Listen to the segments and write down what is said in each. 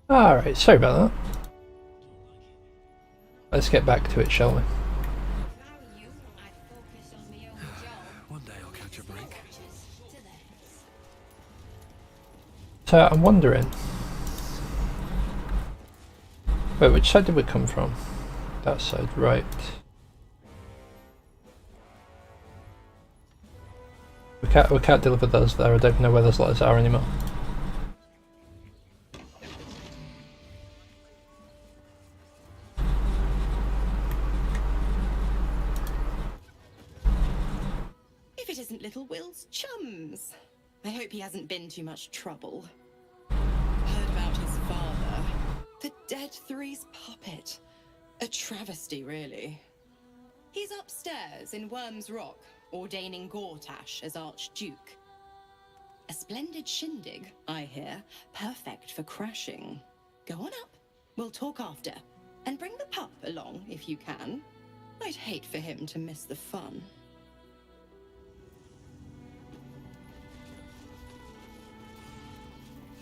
Alright, sorry about that. Let's get back to it, shall we? One day I'll catch a break. So I'm wondering... Wait, which side did we come from? That side, right. We can't deliver those there, I don't know where those letters are anymore. If it isn't little Will's chums. I hope he hasn't been too much trouble. Heard about his father. The dead three's puppet. A travesty, really. He's upstairs in Worm's Rock, ordaining Gortash as Archduke. A splendid shindig, I hear. Perfect for crashing. Go on up. We'll talk after. And bring the pup along, if you can. I'd hate for him to miss the fun.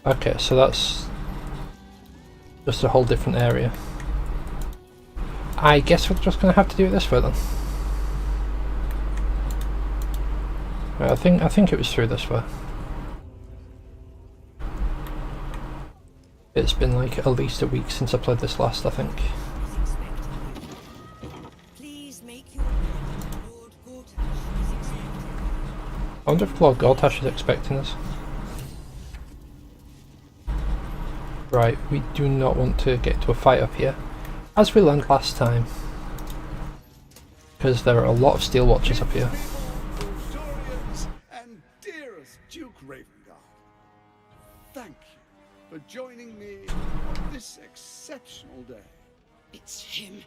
Okay, so that's just a whole different area. I guess we're just gonna have to do it this way then. Right, I think it was through this way. It's been like at least a week since I played this last, I think. I wonder if Lord Gortash is expecting us. Right, we do not want to get into a fight up here, as we learned last time, because there are a lot of steel watchers up here. And dearest Duke Ravengard, thank you for joining me on this exceptional day. It's him.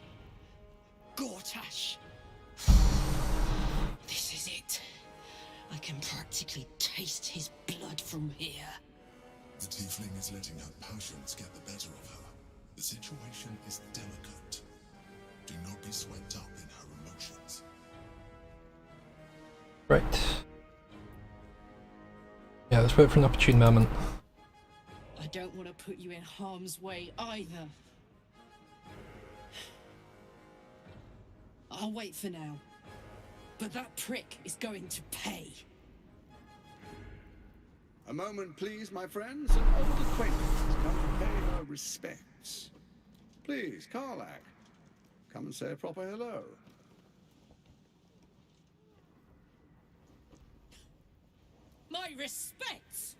Gortash. This is it. I can practically taste his blood from here. The tiefling is letting her passions get the better of her. The situation is delicate. Do not be swept up in her emotions. Right. Yeah, let's wait for an opportune moment. I don't want to put you in harm's way either. I'll wait for now. But that prick is going to pay. A moment, please, my friends. An old acquaintance has come to pay her respects. Please, Karlach, come and say a proper hello. My respects!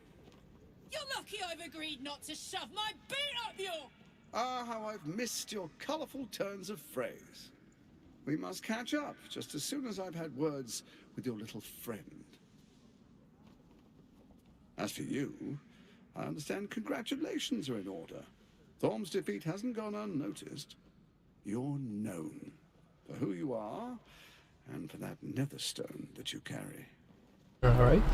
You're lucky I've agreed not to shove my boot up your... Ah, how I've missed your colourful turns of phrase. We must catch up just as soon as I've had words with your little friend. As for you, I understand congratulations are in order. Thorm's defeat hasn't gone unnoticed. You're known for who you are and for that netherstone that you carry. Alright.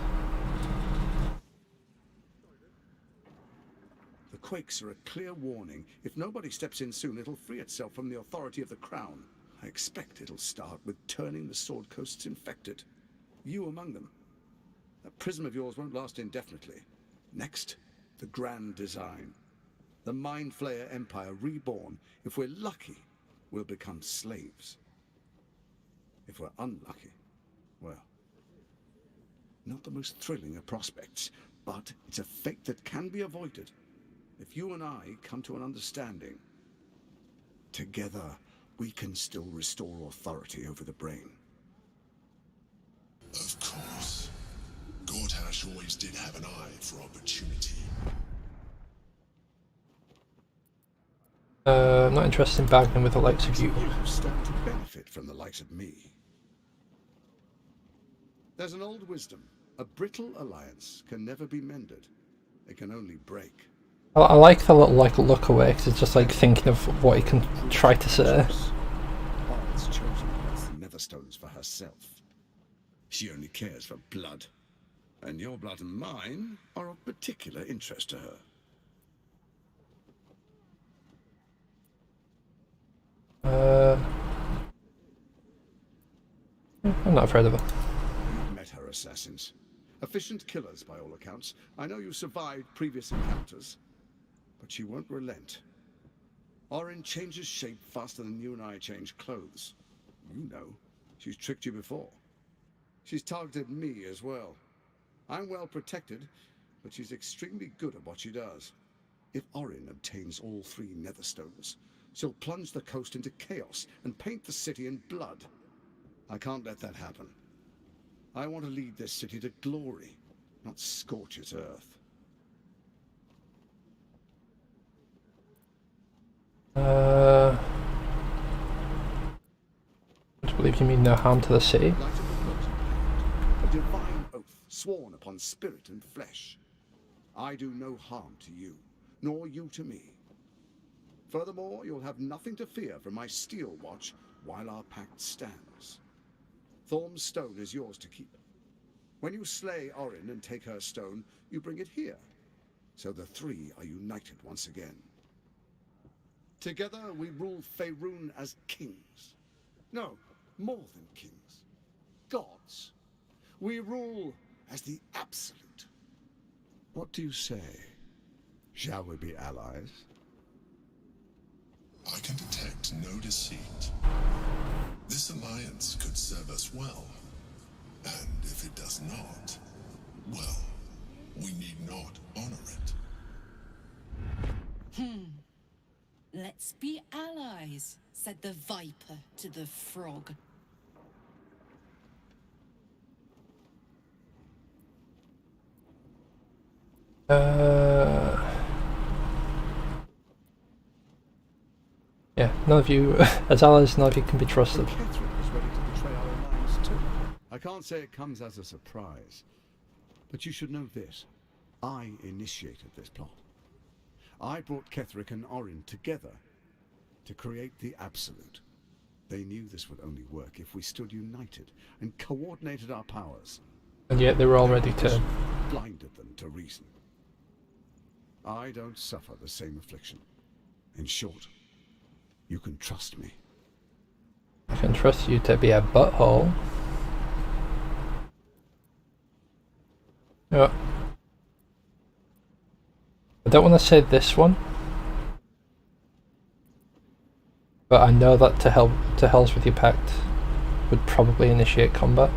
The quakes are a clear warning. If nobody steps in soon, it'll free itself from the authority of the crown. I expect it'll start with turning the Sword Coasts infected. You among them. That prism of yours won't last indefinitely. Next, the grand design. The Mind Flayer Empire reborn. If we're lucky, we'll become slaves. If we're unlucky, well, not the most thrilling of prospects, but it's a fate that can be avoided. If you and I come to an understanding, together we can still restore authority over the brain. Of course. Gortash always did have an eye for opportunity. I'm not interested in bargaining with the likes of you. You stand to benefit from the likes of me. There's an old wisdom. A brittle alliance can never be mended. It can only break. I like the little look away, because it's just like thinking of what he can try to say. Bard's chosen the Netherstones for herself. She only cares for blood. And your blood and mine are of particular interest to her. I'm not afraid of her. You've met her assassins. Efficient killers, by all accounts. I know you survived previous encounters. but she won't relent. Orin changes shape faster than you and I change clothes. You know, she's tricked you before. She's targeted me as well. I'm well protected, but she's extremely good at what she does. If Orin obtains all 3 Netherstones, she'll plunge the coast into chaos and paint the city in blood. I can't let that happen. I want to lead this city to glory, not scorch its earth. I believe you mean no harm to the city. Light of the floating hand, a divine oath sworn upon spirit and flesh. I do no harm to you, nor you to me. Furthermore, you'll have nothing to fear from my steel watch while our pact stands. Thorm's stone is yours to keep. When you slay Orin and take her stone, you bring it here, so the 3 are united once again. Together we rule Faerun as kings. No, more than kings. Gods. We rule as the Absolute. What do you say? Shall we be allies? I can detect no deceit. This alliance could serve us well. And if it does not, well, we need not honor it. Let's be allies, said the viper to the frog. Yeah, none of you, as allies, none of you can be trusted. Catherine is ready to betray our alliance too. I can't say it comes as a surprise, but you should know this. I initiated this plot. I brought Ketheric and Orin together to create the Absolute. They knew this would only work if we stood united and coordinated our powers. And yet they were already turned. Blinded them to reason. I don't suffer the same affliction. In short, you can trust me. I can trust you to be a butthole. Yeah. I don't want to say this one, but I know that to Hells with Your Pact would probably initiate combat.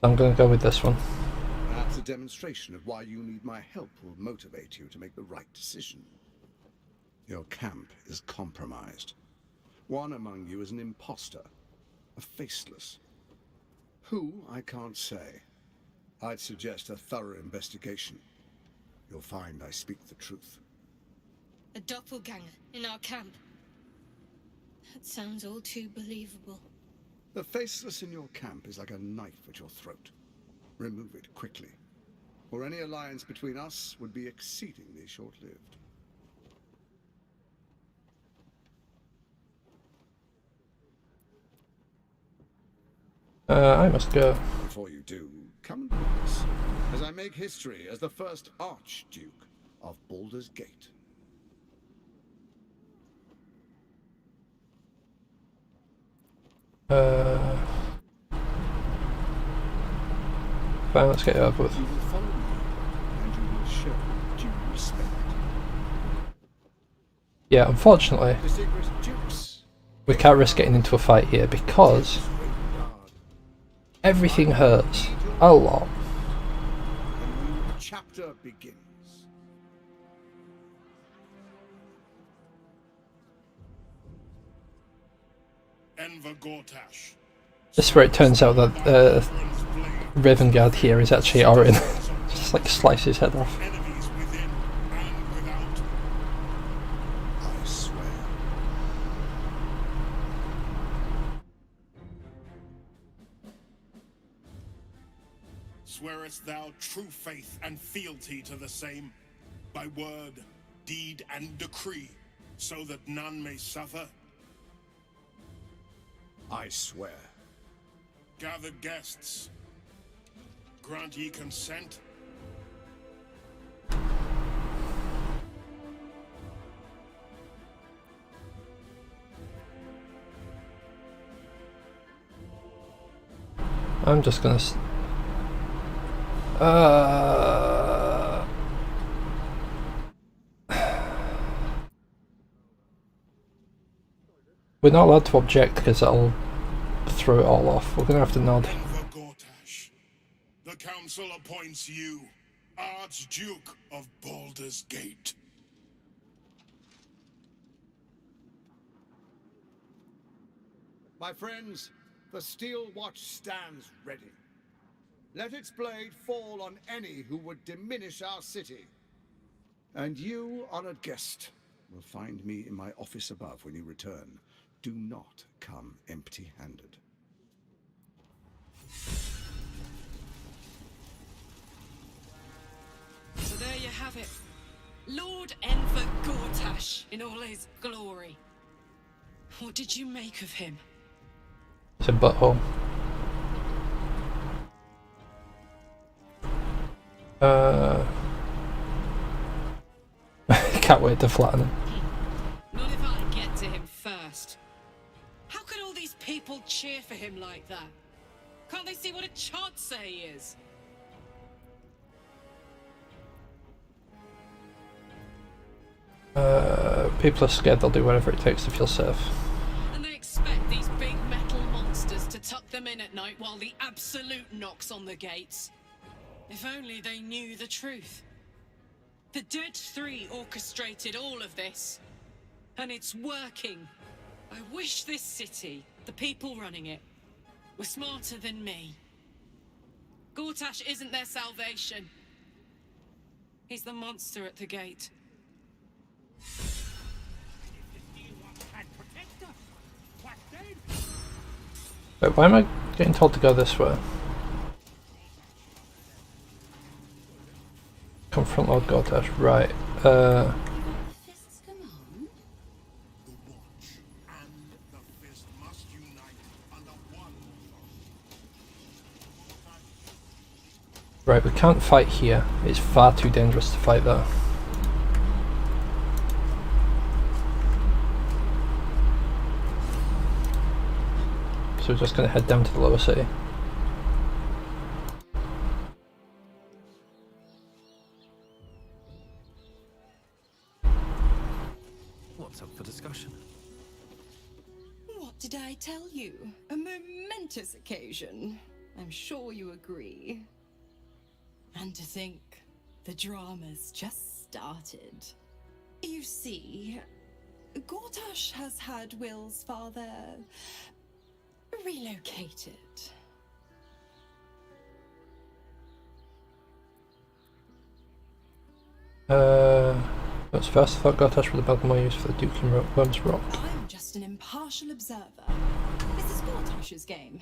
I'm going to go with this one. Perhaps a demonstration of why you need my help will motivate you to make the right decision. Your camp is compromised. One among you is an imposter, a faceless. Who, I can't say. I'd suggest a thorough investigation. You'll find I speak the truth. A doppelganger in our camp. That sounds all too believable. The faceless in your camp is like a knife at your throat. Remove it quickly, or any alliance between us would be exceedingly short-lived. I must go. Before you do, come and witness, as I make history as the first Archduke of Baldur's Gate. Fine, let's get it over with. You will follow me, and you will show due respect. Yeah, unfortunately, The secret dukes. we can't risk getting into a fight here because everything hurts a lot. A new chapter begins. Enver Gortash. This is where it turns out that Ravengard here is actually Orin. Just like slice his head off. Enemies within and without. I swear. Swearest thou true faith and fealty to the same, by word, deed, and decree, so that none may suffer? I swear. Gathered guests, grant ye consent? I'm just gonna. We're not allowed to object because that'll throw it all off. We're gonna have to nod. Enver Gortash, the council appoints you Archduke of Baldur's Gate. My friends, the Steel Watch stands ready. Let its blade fall on any who would diminish our city. And you, honored guest, will find me in my office above when you return. Do not come empty-handed. So there you have it. Lord Enver Gortash in all his glory. What did you make of him? It's a butthole. Can't wait to flatten him. Not if I get to him first. How could all these people cheer for him like that? Can't they see what a chance he is? People are scared they'll do whatever it takes to feel safe. And they expect these big metal monsters to tuck them in at night while the Absolute knocks on the gates. If only they knew the truth. The Dead Three orchestrated all of this. And it's working. I wish this city, the people running it, were smarter than me. Gortash isn't their salvation. He's the monster at the gate. Wait, why am I getting told to go this way? Confront Lord Gortash, right. Fists come on. The Watch and the Fist must unite under one Right, we can't fight here. It's far too dangerous to fight there. So we're just going to head down to the lower city. What's up for discussion? What did I tell you? A momentous occasion. I'm sure you agree. And to think, the drama's just started. You see, Gortash has had Will's father relocated. That's first I thought Gortash would have had more use for the Duke in Worm's Rock. I'm just an impartial observer. This is Gortash's game.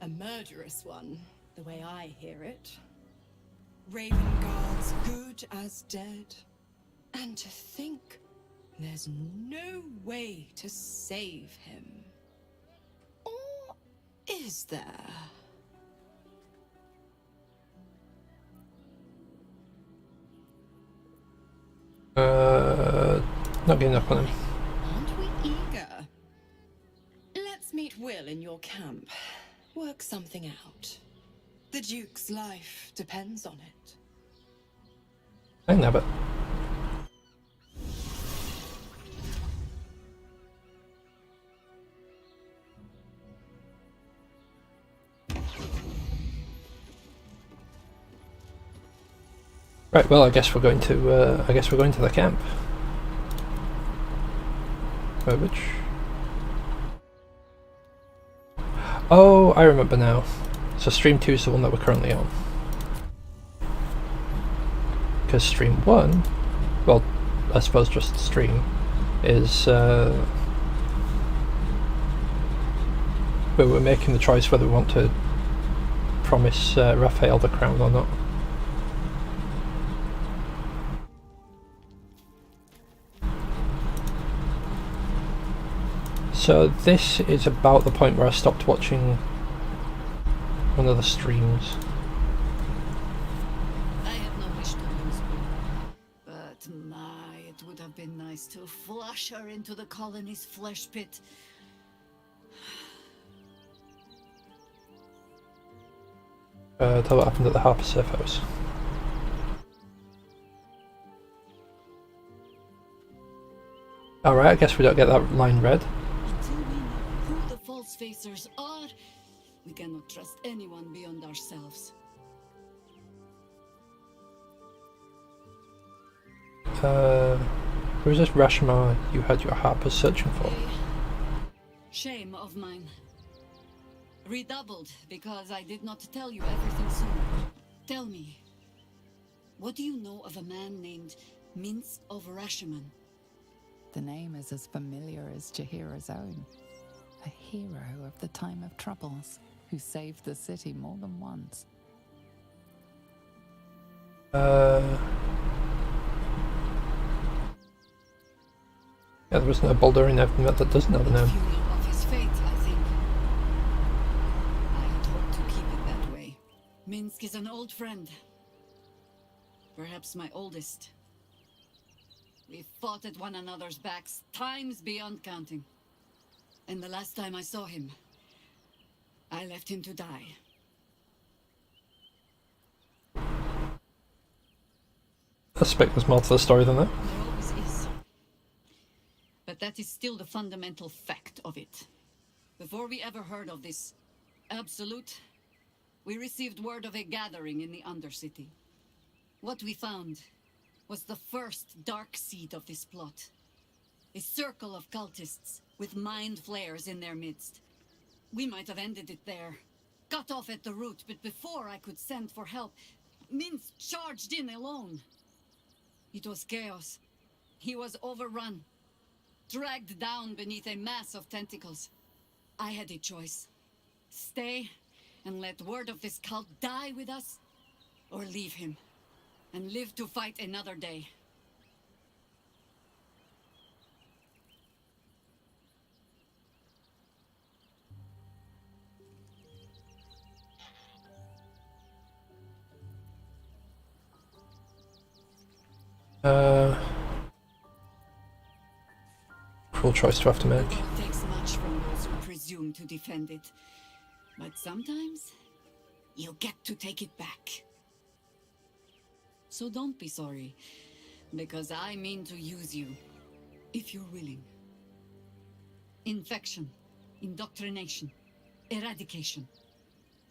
A murderous one, the way I hear it. Ravenguard's good as dead. And to think there's no way to save him. Or is there? Not getting up on him. Aren't we eager? Let's meet Will in your camp. Work something out. The Duke's life depends on it. I nab it. Right, well, I guess we're going to the camp. Which? Oh, I remember now. So stream 2 is the one that we're currently on. Because stream 1, well, I suppose just stream, is where we're making the choice whether we want to promise Raphael the crown or not. So this is about the point where I stopped watching one of the streams. I have no wish to lose her, but my, it would have been nice to flush her into the colony's flesh pit. Tell what happened at the Harper Safe House. Alright, I guess we don't get that line read. Until we those facers are, we cannot trust anyone beyond ourselves. Who's this Rashomar you had your harpers searching for? Shame of mine. Redoubled because I did not tell you everything sooner. Tell me, what do you know of a man named Minsk of Rashomon? The name is as familiar as Jaheira's own. A hero of the time of troubles, who saved the city more than once. Yeah, there was no Baldur in everything that does know the name. Funeral of his fate, I think. I had hoped to keep it that way. Minsk is an old friend. Perhaps my oldest. We fought at one another's backs, times beyond counting. And the last time I saw him, I left him to die. I suspect there's more to the story than that. There always is. But that is still the fundamental fact of it. Before we ever heard of this absolute, we received word of a gathering in the Undercity. What we found was the first dark seed of this plot. A circle of cultists with mind flayers in their midst. We might have ended it there, cut off at the root, but before I could send for help, Minsk charged in alone. It was chaos. He was overrun, dragged down beneath a mass of tentacles. I had a choice. Stay and let word of this cult die with us, or leave him and live to fight another day. Cool choice to have to make. The world takes much from those who presume to defend it. But sometimes, you get to take it back. So don't be sorry, because I mean to use you, if you're willing. Infection, indoctrination, eradication.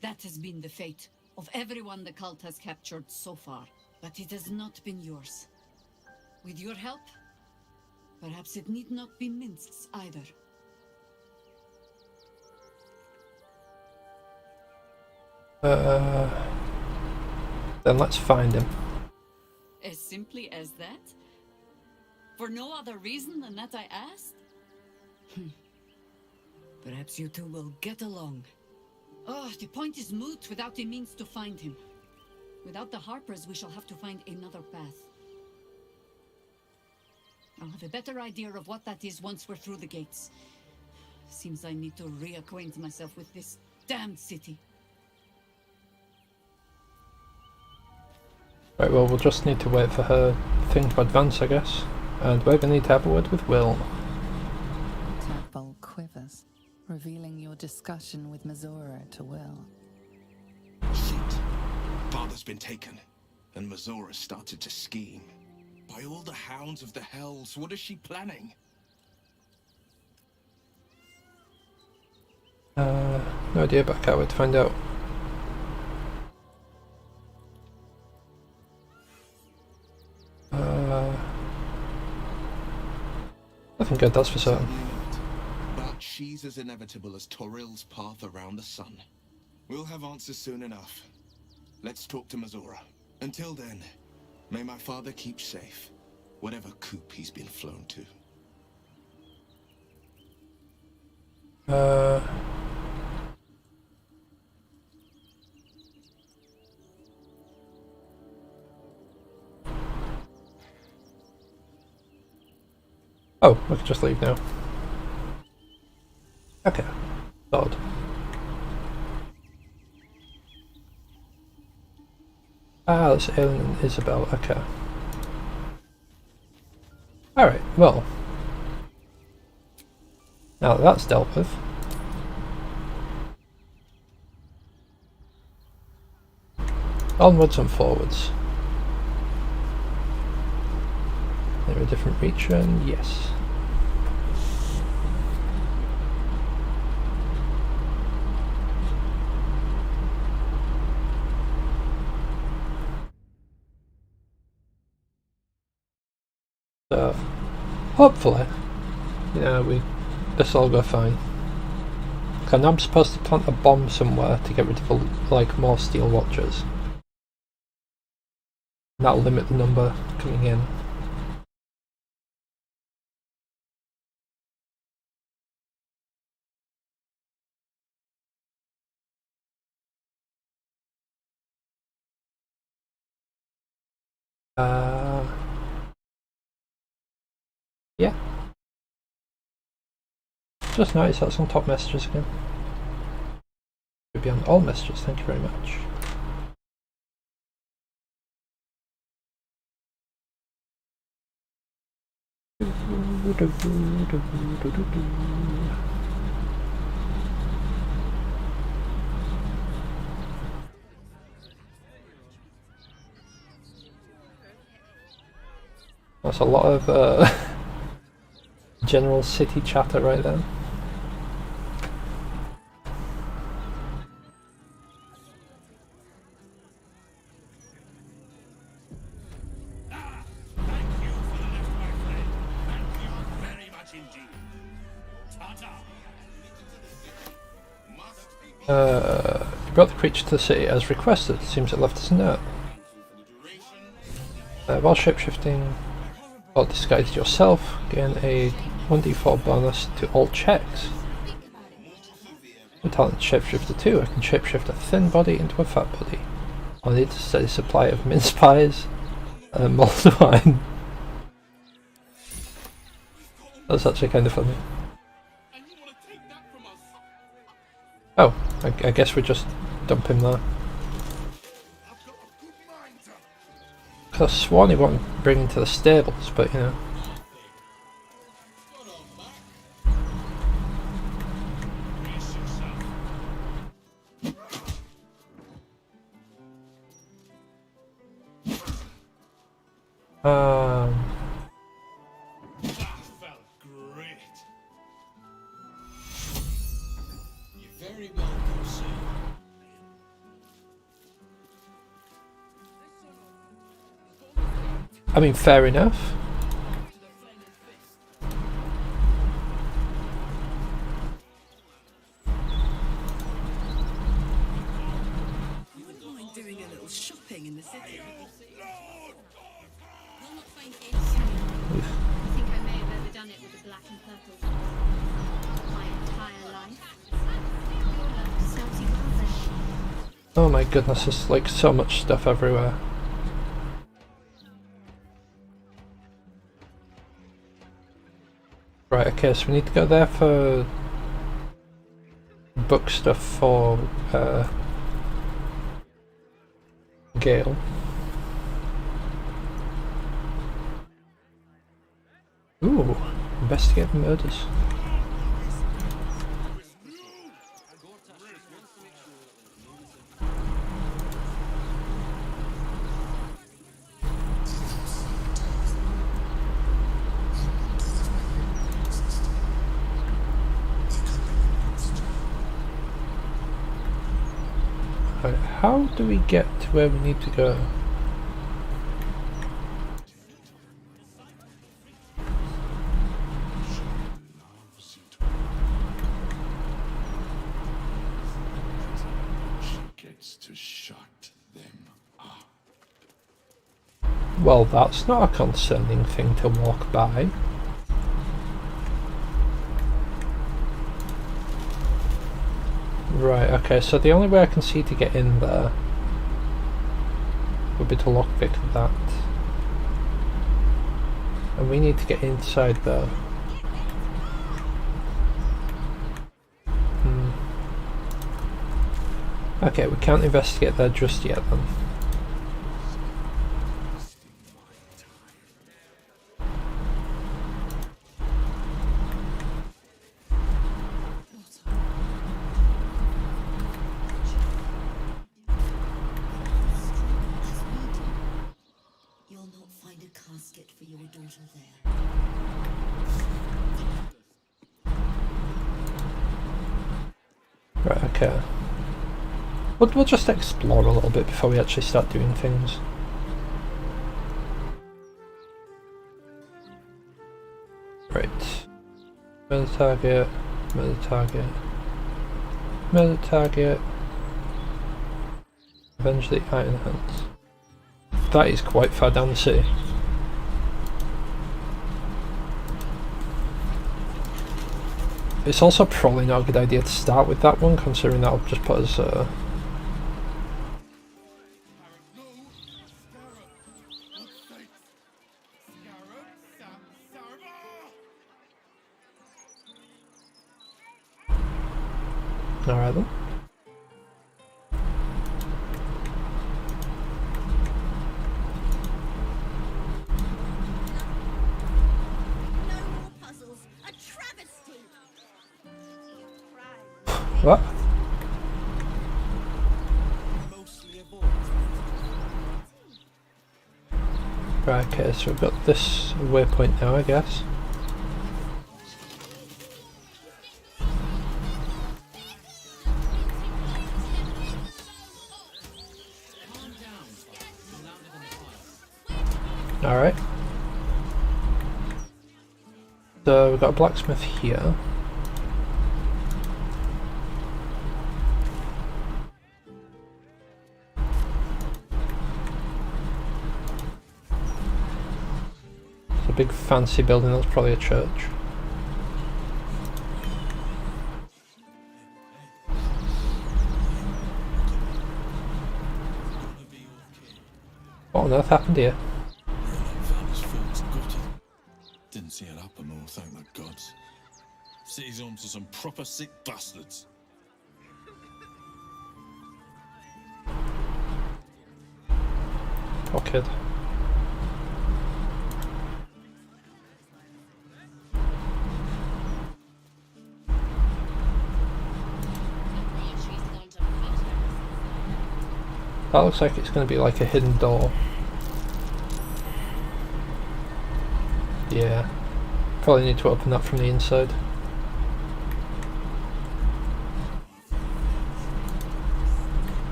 That has been the fate of everyone the cult has captured so far. But it has not been yours. With your help, perhaps it need not be Minsk's either. Then let's find him. As simply as that? For no other reason than that I asked? Perhaps you two will get along. Oh, the point is moot without a means to find him. Without the Harpers, we shall have to find another path. I'll have a better idea of what that is once we're through the gates. Seems I need to reacquaint myself with this damned city. Right, well, we'll just need to wait for her thing to advance, I guess. And we're gonna need to have a word with Will. Tadpole quivers, revealing your discussion with Mizora to Will. Shit. Father's been taken, and Mazora's started to scheme. By all the hounds of the hells, what is she planning? No idea, but I can't wait to find out. Nothing good, that's for certain. But she's as inevitable as Toril's path around the sun. We'll have answers soon enough. Let's talk to Mazora. Until then, may my father keep safe, whatever coop he's been flown to. Oh, we can just leave now. Okay. Odd. Ah, that's Aelin and Isabel. Okay. Alright, well. Now that that's dealt with. Onwards and forwards. There a different region? Yes. So hopefully, this will go fine. I know I'm supposed to plant a bomb somewhere to get rid of like more steel watchers. That'll limit the number coming in. Yeah. Just noticed that's on top messages again. Should be on all messages, thank you very much. That's a lot of general city chatter right there. You brought the creature to the city as requested. Seems it left us a note. While shapeshifting or disguised yourself, gain a 1d4 bonus to all checks. I'm talented shapeshifter too. I can shapeshift a thin body into a fat body. I need a steady supply of mince pies and mulled wine. That's actually kind of funny. Oh, I guess we just dump him there. Cause I sworn he wanted to bring him to the stables, but you know. That felt great. You're very welcome, sir. I mean, fair enough. You wouldn't mind doing a little shopping in the city? Will not find any sign. I think I may have overdone it with the black and purple. My entire life. Your luck serves you well then. Oh my goodness, there's like so much stuff everywhere. Right, okay, so we need to go there for book stuff for Gale. Ooh, investigate the murders. Right, how do we get to where we need to go? She gets to shut them up. Well, that's not a concerning thing to walk by. Right, okay, so the only way I can see to get in there would be to lockpick that. And we need to get inside there. Okay, we can't investigate there just yet then. You'll not find a casket for your daughter there. Right, okay. We'll just explore a little bit before we actually start doing things. Murder target, murder target, murder target. Avenge the Iron Hands. That is quite far down the city. It's also probably not a good idea to start with that one, considering that'll just put us alright then. What? Right, okay, so we've got this waypoint now, I guess. Alright. So we've got a blacksmith here. It's a big fancy building, that's probably a church. What on earth happened here? Didn't see it up and all, thank the gods. City's on to some proper sick bastards. Poor kid. That looks like it's going to be like a hidden door. Yeah, probably need to open that from the inside.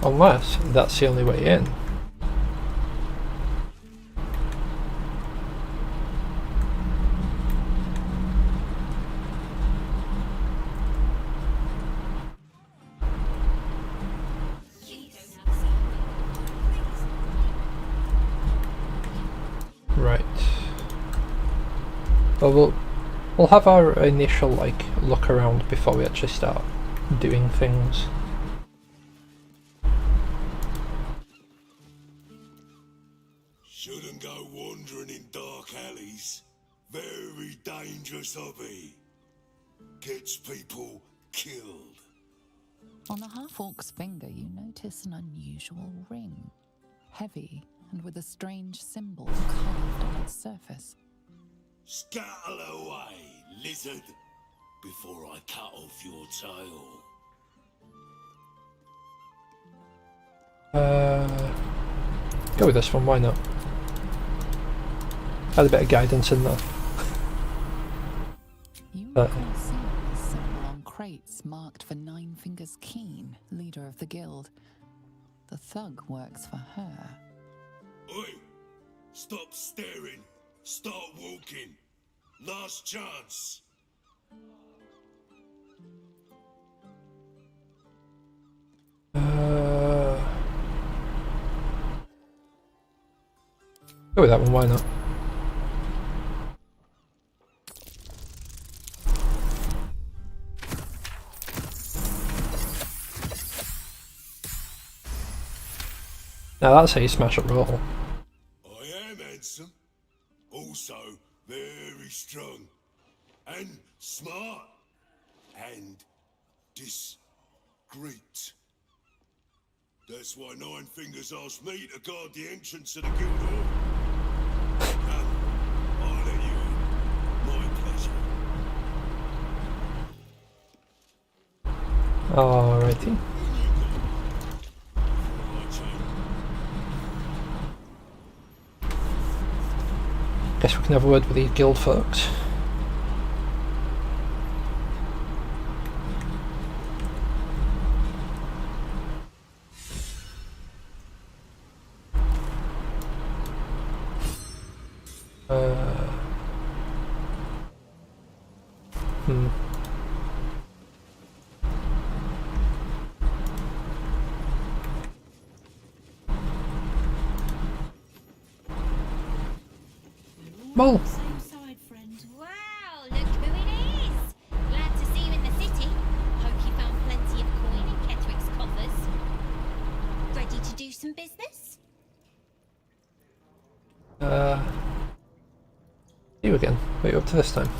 Unless that's the only way in. Right. Well, we'll have our initial look around before we actually start doing things. Shouldn't go wandering in dark alleys. Very dangerous hobby. Gets people killed. On the half-orc's finger, you notice an unusual ring. Heavy and with a strange symbol carved on its surface. Scuttle away, lizard, before I cut off your tail. Go with this one, why not? Had a bit of guidance in there. You recall seeing this symbol on crates marked for Nine Fingers Keen, leader of the guild. The thug works for her. Oi! Stop staring. Start walking. Last chance. Go with that one, why not? Now that's how you smash a roll. I am handsome. Also very strong. And smart. And discreet. That's why Nine Fingers asked me to guard the entrance to the guild hall. Come, I'll let you in. My pleasure. Alrighty. Guess we can have a word with these guild folks. Mole! Same side, friend. Wow, look who it is! Glad to see you in the city. Hope you found plenty of coin in Ketwick's coffers. Ready to do some business? You again. What are you up to this time? Oh,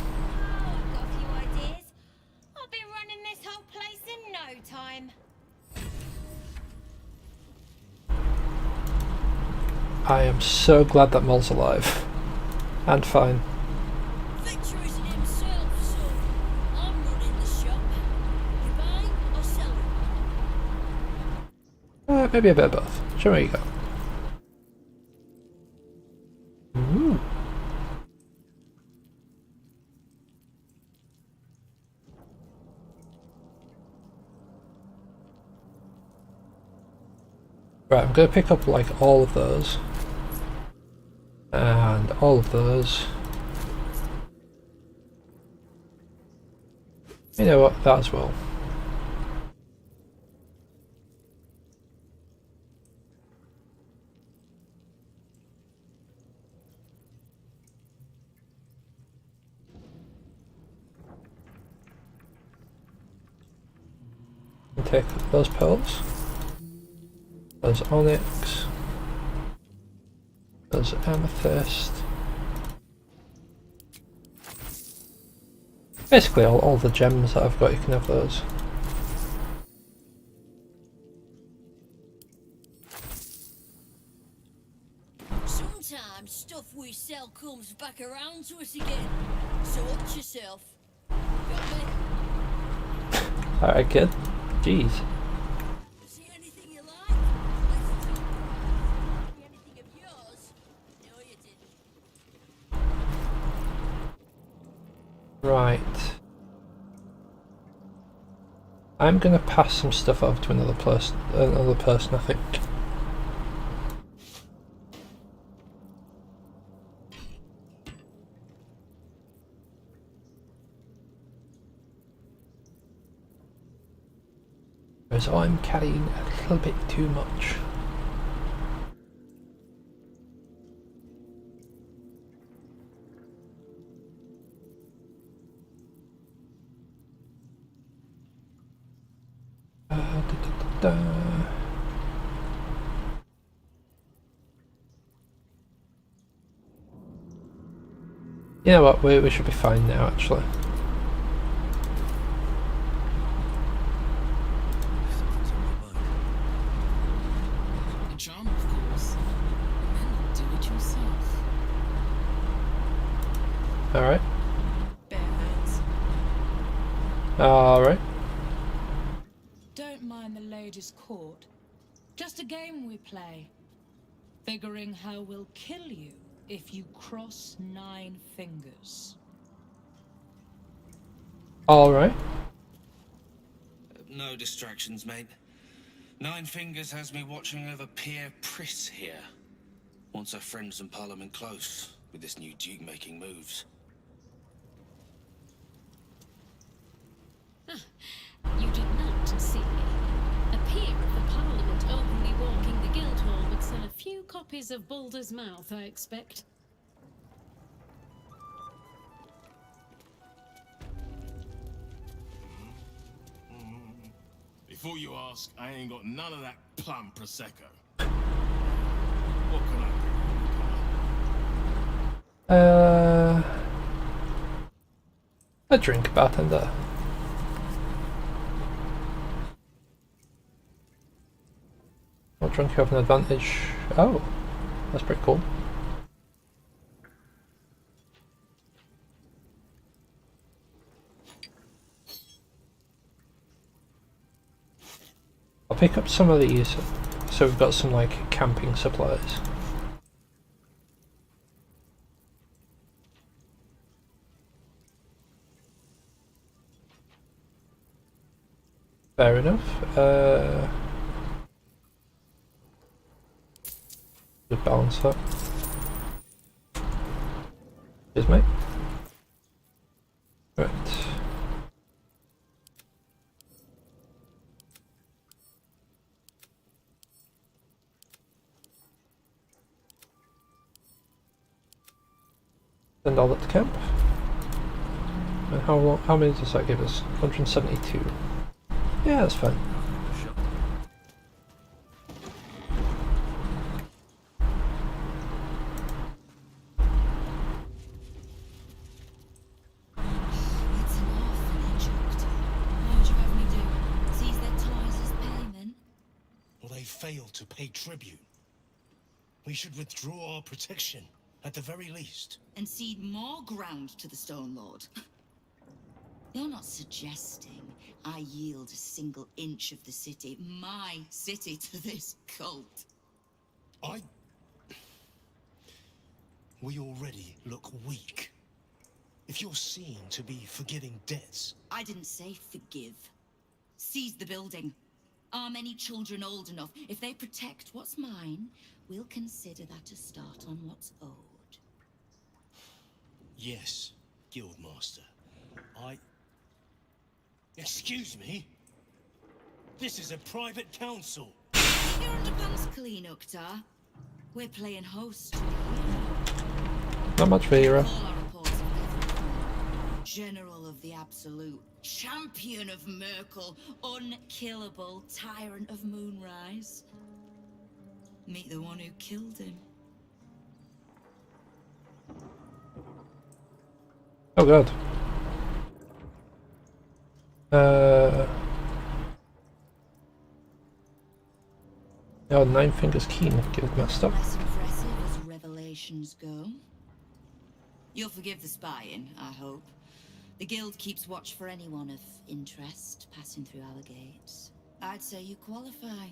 I've got a few ideas. I'll be running this whole place in no time. I am so glad that Mole's alive. And fine. Victor isn't himself, so I'm running the shop. You buying or selling? Maybe a bit of both. Show me where you go. Ooh. Right, I'm going to pick up like all of those. And all of those. You know what, that as well. And take those pearls. Those onyx. Those amethyst. Basically all the gems that I've got, you can have those. Sometimes stuff we sell comes back around to us again. So watch yourself. Got me? Alright kid. Jeez. See anything you like? See anything of yours? No, you didn't. Right. I'm gonna pass some stuff over to another person I think. Because I'm carrying a little bit too much. You know what, we should be fine now actually. A charm, of course. And then do it yourself. Alright. Bare hands. Alright. Don't mind the ladies' court. Just a game we play. Figuring how we'll kill you if you cross 9 fingers. Alright. No distractions, mate. 9 Fingers has me watching over Pierre Priss here. Wants her friends in Parliament close with this new Duke making moves. You did not see me. A peer of the Parliament openly walking the Guildhall would sell a few copies of Baldur's Mouth, I expect. Before you ask, I ain't got none of that plum prosecco. What can I do? A drink, bartender. Not drunk, you have an advantage. Oh, that's pretty cool. I'll pick up some of these, so we've got some like camping supplies. Fair enough. Good balance that. Cheers, mate. Right. Send all that to camp. And how many does that give us? 172. Yeah, that's fine. It's an orphanage, Doctor. What would you have me do? Seize their toys as payment? Well, they failed to pay tribute. We should withdraw our protection, at the very least. And cede more ground to the Stone Lord? You're not suggesting I yield a single inch of the city, my city, to this cult? We already look weak. If you're seen to be forgiving debts... I didn't say forgive. Seize the building. Arm any children old enough. If they protect what's mine, we'll consider that a start on what's owed. Yes, Guildmaster. Excuse me? This is a private council. Keep your underpants clean, Uktar. We're playing host to the hero. Not much for hero. All our reports of Leatherwood. General of the Absolute. Champion of Merkel. Unkillable tyrant of Moonrise. Meet the one who killed him. Oh god. Oh, Nine Fingers Keen, Guildmaster. Less impressive as revelations go. You'll forgive the spying, I hope. The guild keeps watch for anyone of interest passing through our gates. I'd say you qualify.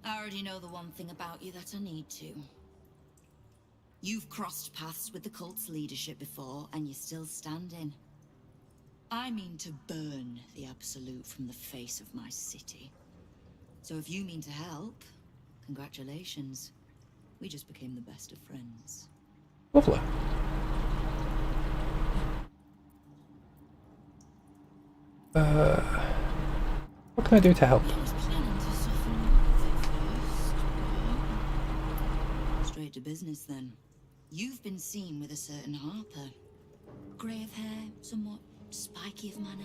I already know the one thing about you that I need to. You've crossed paths with the cult's leadership before, and you're still standing. I mean to burn the Absolute from the face of my city. So if you mean to help, congratulations. We just became the best of friends. Lovely. What can I do to help? I was planning to soften up first, but... Straight to business then. You've been seen with a certain Harper. Grey of hair, somewhat spiky of manner.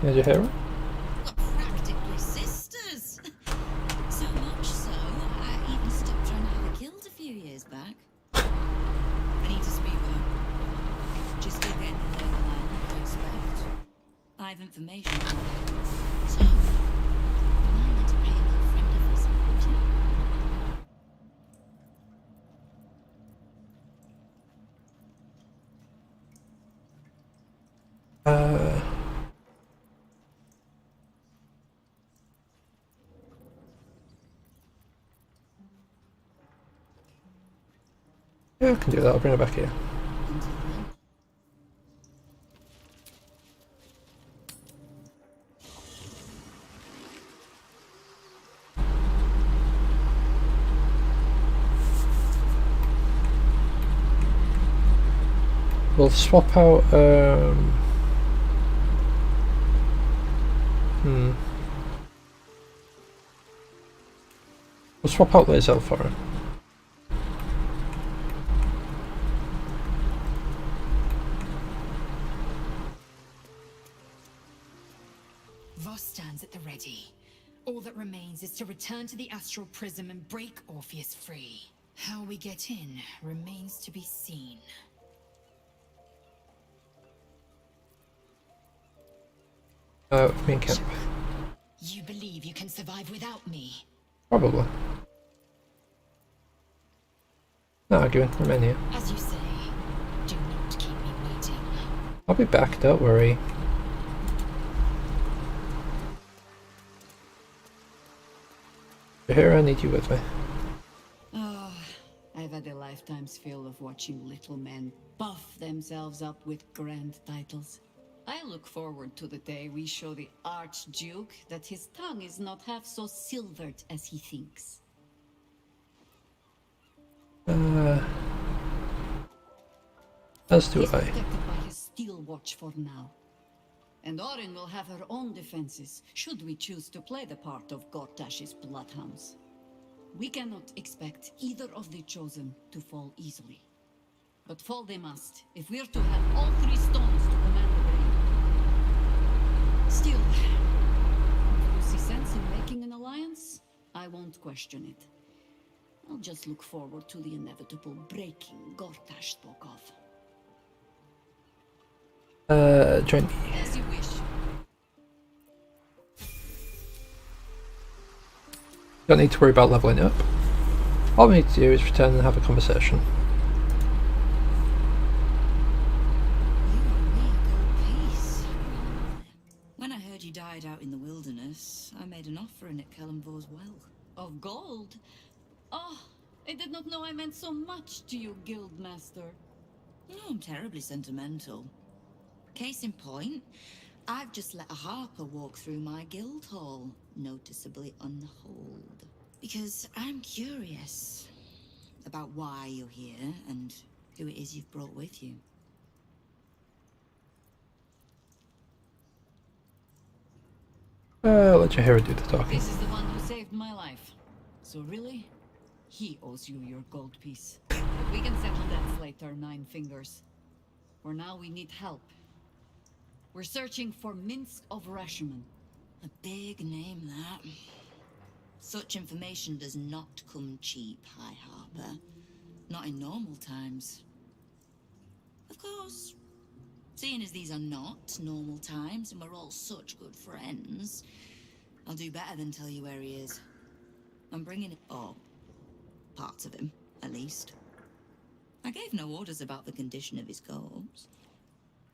Is your hero? We're practically sisters. So much so, I even stopped trying to have a guild a few years back. I need to speak with her. She's still getting the lay of the land, I expect. I have information. So, am I meant to pay a little friend of his too? Yeah, I can do that. I'll bring it back here. Until then. We'll swap out, We'll swap out Lae'zel for her. Voss stands at the ready. All that remains is to return to the Astral Prism and break Orpheus free. How we get in remains to be seen. Main camp. You believe you can survive without me? Probably. Not arguing, remain here. As you say, do not keep me waiting. I'll be back, don't worry. Here, I need you with me. Oh, I've had a lifetime's fill of watching little men buff themselves up with grand titles. I look forward to the day we show the Archduke that his tongue is not half so silvered as he thinks. As do He's I. protected by his steal watch for now. And Orin will have her own defenses, should we choose to play the part of Gortash's bloodhounds. We cannot expect either of the chosen to fall easily. But fall they must, if we're to have all three stones to command the rain. Still, if you see sense in making an alliance, I won't question it. I'll just look forward to the inevitable breaking Gortash spoke of. Join me. As you wish. Don't need to worry about leveling up. All we need to do is return and have a conversation. When I heard you died out in the wilderness, I made an offering at Kelemvor's well. Of gold? Oh, I did not know I meant so much to you, Guildmaster. No, I'm terribly sentimental. Case in point, I've just let a harper walk through my guild hall, noticeably unholed. Because I'm curious about why you're here and who it is you've brought with you. Let Jaheira do the talking. This is the one who saved my life. So really, he owes you your gold piece. But we can settle that later, Nine Fingers. For now, we need help. We're searching for Minsk of Rashomon. A big name, that. Such information does not come cheap, High Harper. Not in normal times. Of course, seeing as these are not normal times and we're all such good friends, I'll do better than tell you where he is. I'm bringing it, or parts of him, at least. I gave no orders about the condition of his corpse.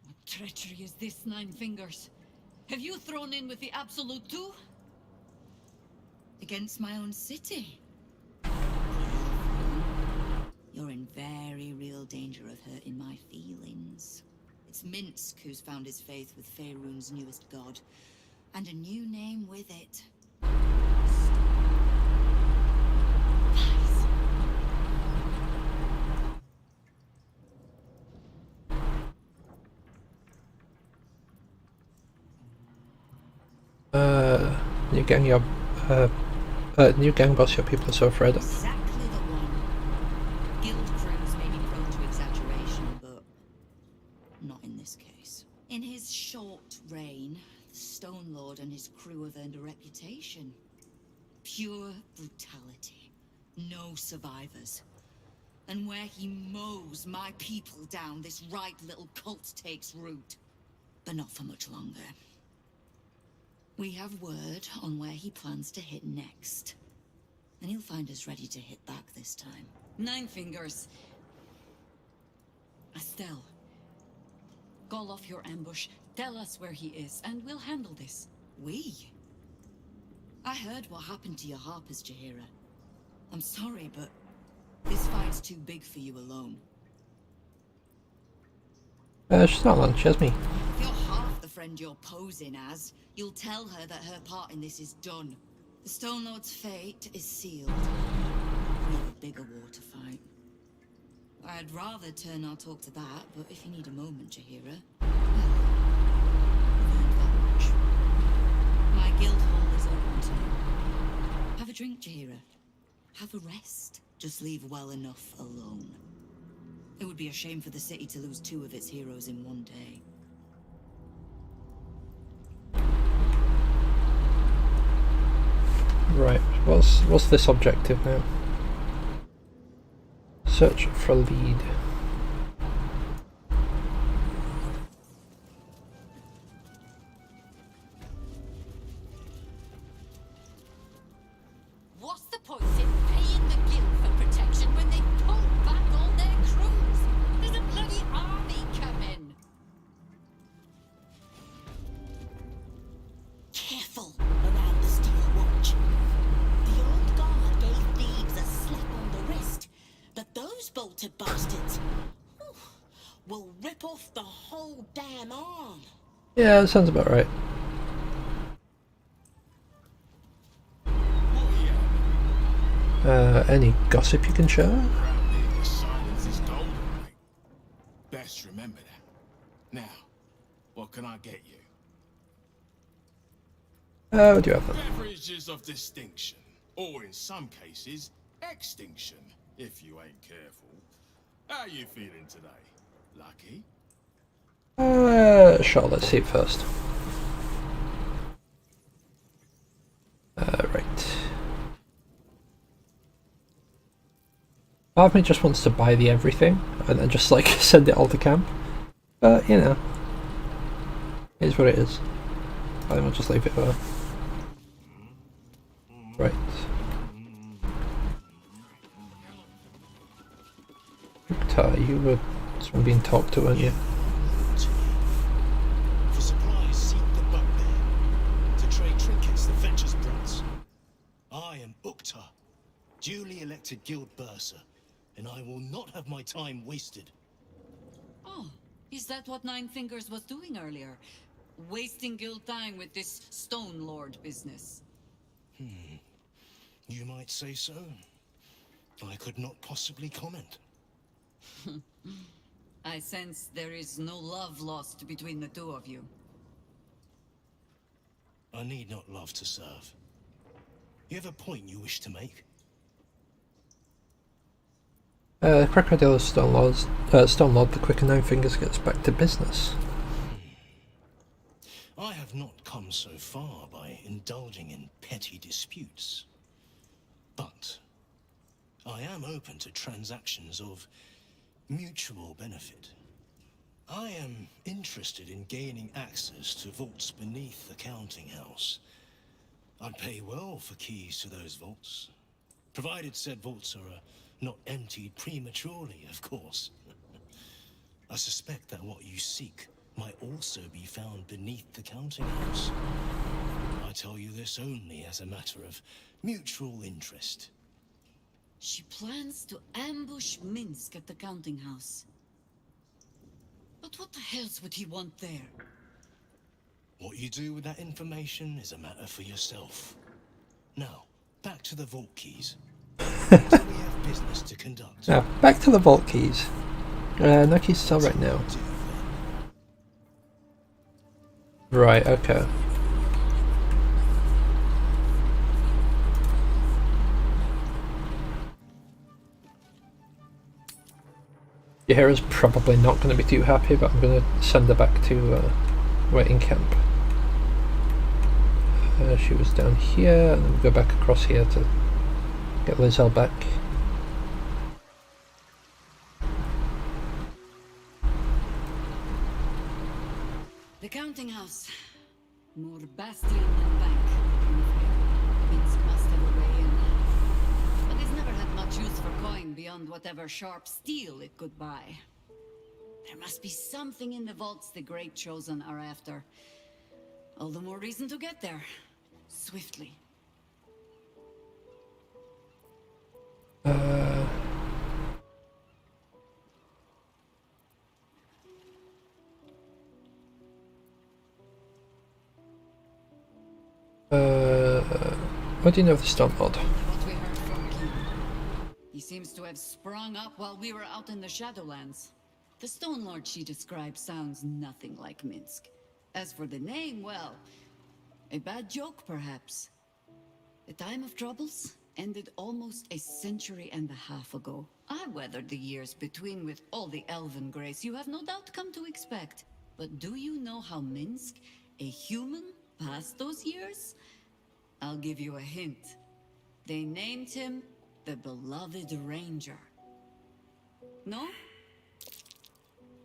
What treachery is this, Nine Fingers? Have you thrown in with the Absolute too? Against my own city. You're in very real danger of hurting my feelings. It's Minsk who's found his faith with Faerun's newest god, and a new name with it. New gang boss your people are so afraid of. Exactly the one. Guild crews may be prone to exaggeration, but not in this case. In his short reign, the Stone Lord and his crew have earned a reputation. Pure brutality. No survivors. And where he mows my people down, this right little cult takes root. But not for much longer. We have word on where he plans to hit next. And he'll find us ready to hit back this time. Nine Fingers. Estelle. Call off your ambush, tell us where he is, and we'll handle this. We? I heard what happened to your harpers, Jaheira. I'm sorry, but this fight's too big for you alone. She's not alone, she has me. If you're half the friend you're posing as, you'll tell her that her part in this is done. The Stone Lord's fate is sealed. We have a bigger war to fight. I'd rather turn our talk to that, but if you need a moment, Jaheira, well, you've earned that much. My guild hall is open to you. Have a drink, Jaheira. Have a rest. Just leave well enough alone. It would be a shame for the city to lose 2 of its heroes in one day. Right, what's this objective now? Search for a lead. What's the point in paying the guild for protection when they pull back all their crews? There's a bloody army coming! Careful around the Steel Watch. The old guard gave thieves a slap on the wrist, but those bolted bastards will rip off the whole damn arm. Yeah, that sounds about right. Any gossip you can share? Silence is golden, mate. Best remember that. Now, what can I get you? What do you have then? Beverages of distinction, or in some cases, extinction, if you ain't careful. How you feeling today? Lucky? Sure, let's see it first. Right. Part of me just wants to buy the everything and then just like send it all to camp. But you know, it is what it is. I think we'll just leave it there. Right. Victor, you were someone being talked to, weren't you? For supplies, seek the bugbear. To trade trinkets, the fetcher's brats. I am Ukta, duly elected guild bursar, and I will not have my time wasted. Oh, is that what Nine Fingers was doing earlier? Wasting guild time with this Stone Lord business? You might say so. I could not possibly comment. I sense there is no love lost between the two of you. I need not love to serve. You have a point you wish to make? Crocodile Stone Lord, the quicker Nine Fingers gets back to business. I have not come so far by indulging in petty disputes. But I am open to transactions of mutual benefit. I am interested in gaining access to vaults beneath the counting house. I'd pay well for keys to those vaults, provided said vaults are not emptied prematurely, of course. I suspect that what you seek might also be found beneath the counting house. I tell you this only as a matter of mutual interest. She plans to ambush Minsk at the counting house. But what the hells would he want there? What you do with that information is a matter for yourself. Now, back to the vault keys. We have business to conduct. Now, back to the vault keys. No keys to sell right now. Right, okay. Yahira's probably not going to be too happy, but I'm going to send her back to waiting camp. She was down here, and then we'll go back across here to get Lizelle back. The counting house. More bastion than bank. Minsk must have a way in. But it's never had much use for coin beyond whatever sharp steel it could buy. There must be something in the vaults the Great Chosen are after. All the more reason to get there. Swiftly. What do you know of the Stone Lord? What we heard from King. He seems to have sprung up while we were out in the Shadowlands. The Stone Lord she described sounds nothing like Minsk. As for the name, well, a bad joke perhaps. The time of troubles ended almost a century and a half ago. I weathered the years between with all the elven grace you have no doubt come to expect. But do you know how Minsk, a human, passed those years? I'll give you a hint. They named him the Beloved Ranger. No?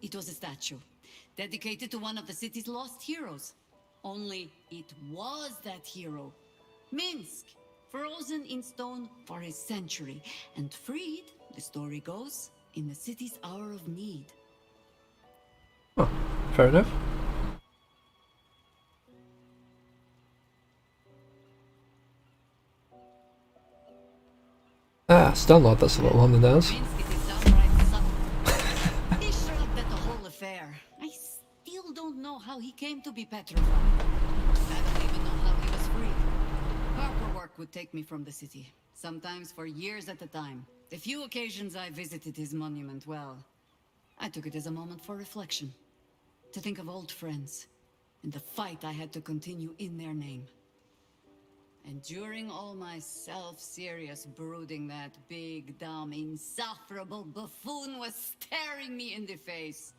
It was a statue, dedicated to one of the city's lost heroes. Only it was that hero, Minsk, frozen in stone for a century, and freed, the story goes, in the city's hour of need. Oh, fair enough. Ah, Stone Lord, that's a little on the nose. He shrugged at the whole affair. I still don't know how he came to be petrified. I don't even know how he was free. Paperwork would take me from the city, sometimes for years at a time. The few occasions I visited his monument, well, I took it as a moment for reflection. To think of old friends, and the fight I had to continue in their name. And during all my self-serious brooding, that big, dumb, insufferable buffoon was staring me in the face.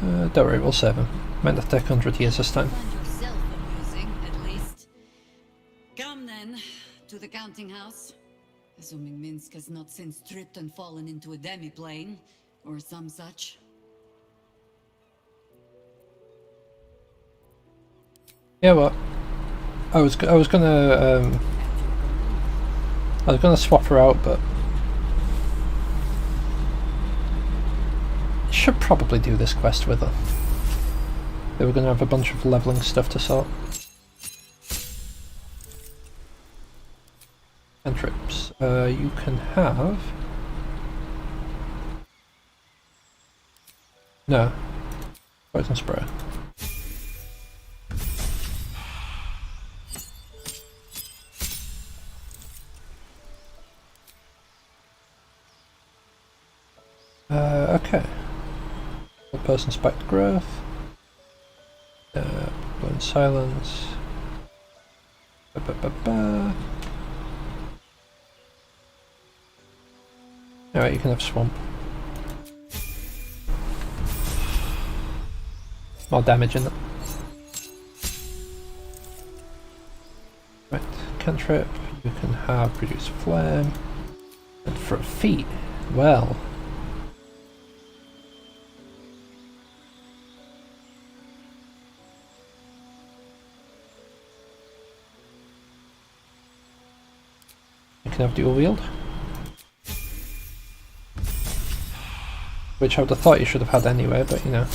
Don't worry, we'll save him. Might not take 100 years this time. Find yourself amusing, at least. Come then, to the counting house. Assuming Minsk has not since tripped and fallen into a demi-plane, or some such. Yeah, well, I was gonna swap her out, but should probably do this quest with her. They were gonna have a bunch of leveling stuff to sort. Cantrips. You can have. No. Poison spray. Okay. Person spiked growth. Burn silence. Alright, you can have swamp. More damage in it. Right, cantrip. You can have produce flame. And for a feat, well. You can have dual wield. Which I would have thought you should have had anyway, but you know.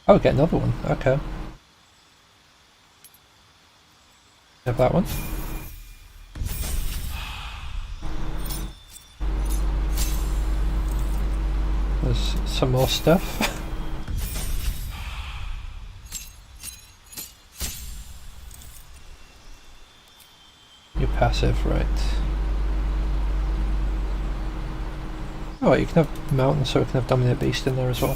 Oh, get another one, okay. Have that one. There's some more stuff. Your passive, right. Oh, you can have mountain, so we can have dominate beast in there as well.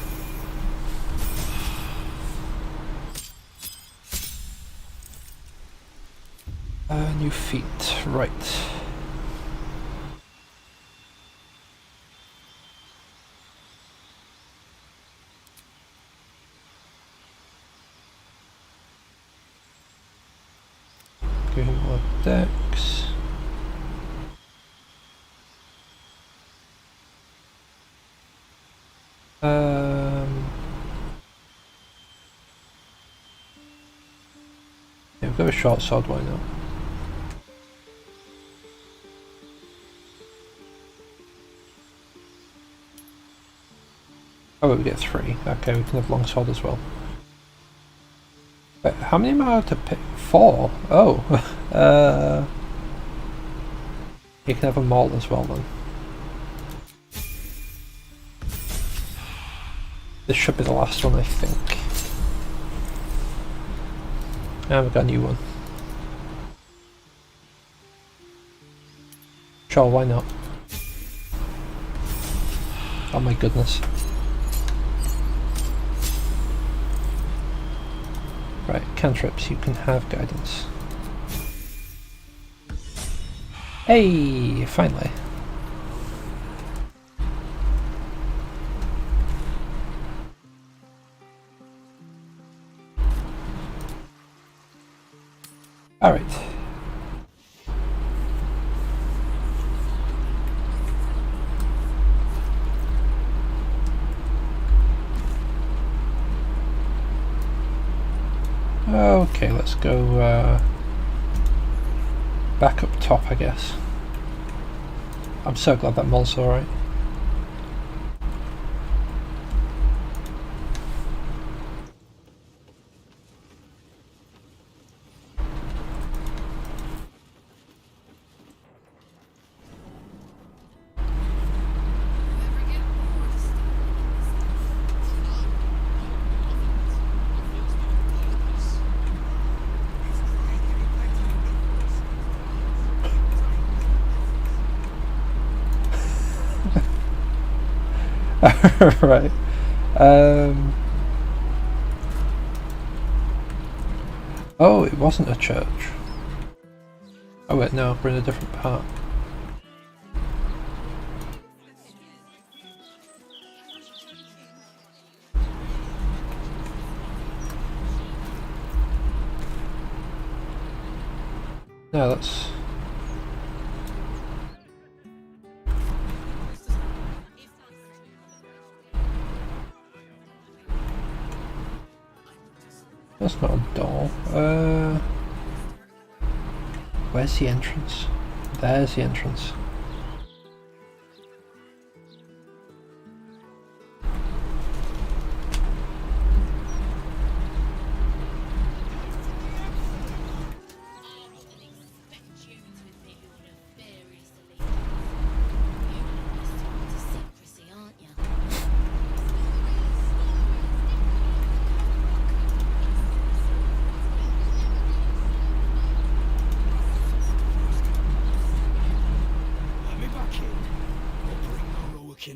New feat, right. Give him more dex. Yeah, we've got a short sword, why not? Oh, we get 3. Okay, we can have longsword as well. Wait, how many am I allowed to pick? 4? Oh, you can have a maul as well then. This should be the last one, I think. And we've got a new one. Sure, why not? Oh my goodness. Right, cantrips, you can have guidance. Hey, finally. All right. Okay, let's go back up top, I guess. I'm so glad that mole's alright. Right. Oh, it wasn't a church. Oh wait, no, we're in a different part. No, that's... That's not a door. Where's the entrance? There's the entrance.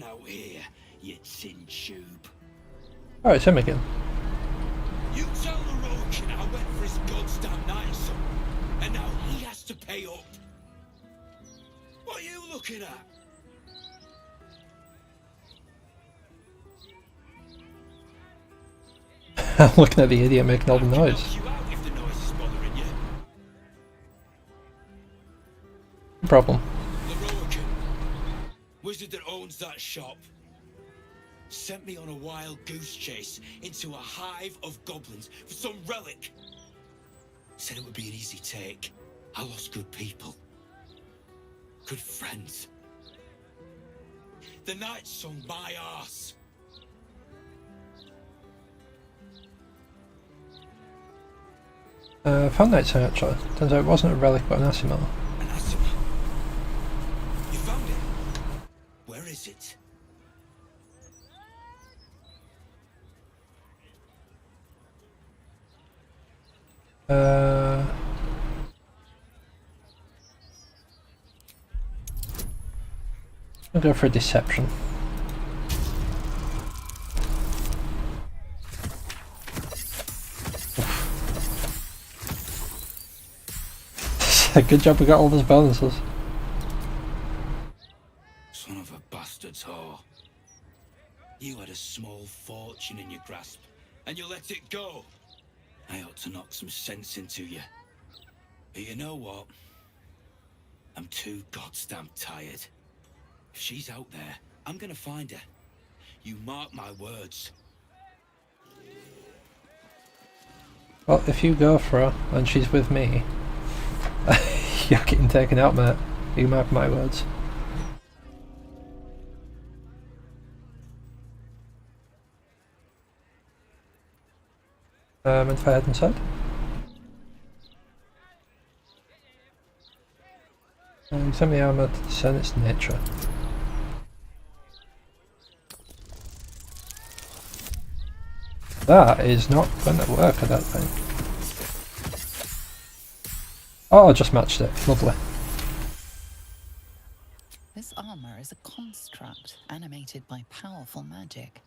Out here, you tin tube. Alright, it's him again. You tell the Rokin I went for his goddamn night, son, and now he has to pay up. What are you looking at? I'm looking at the idiot making all the noise. If the noise is bothering you. No problem. The Rokin, wizard that owns that shop, sent me on a wild goose chase into a hive of goblins for some relic. Said it would be an easy take. I lost good people. Good friends. The night sung my arse. Found Night Song actually. Turns out it wasn't a relic but an Asimar. An Asimar? You found it? Where is it? I'll go for a deception. Good job we got all those bonuses. Son of a bastard's whore. You had a small fortune in your grasp, and you let it go. I ought to knock some sense into you. But you know what? I'm too goddamn tired. If she's out there, I'm gonna find her. You mark my words. Well, if you go for her and she's with me, you're getting taken out, mate. You mark my words. And if I head inside? Examine the armor to discern its nature. That is not going to work, I don't think. Oh, I just matched it. Lovely. This armor is a construct animated by powerful magic.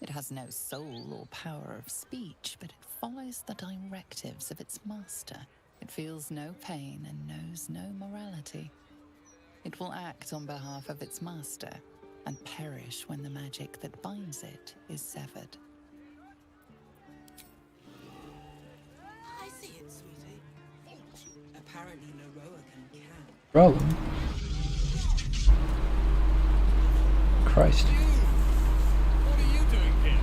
It has no soul or power of speech, but it follows the directives of its master. It feels no pain and knows no morality. It will act on behalf of its master and perish when the magic that binds it is severed. I see it, sweetie. Apparently Noroakan can. Roland. Christ. What are you doing here?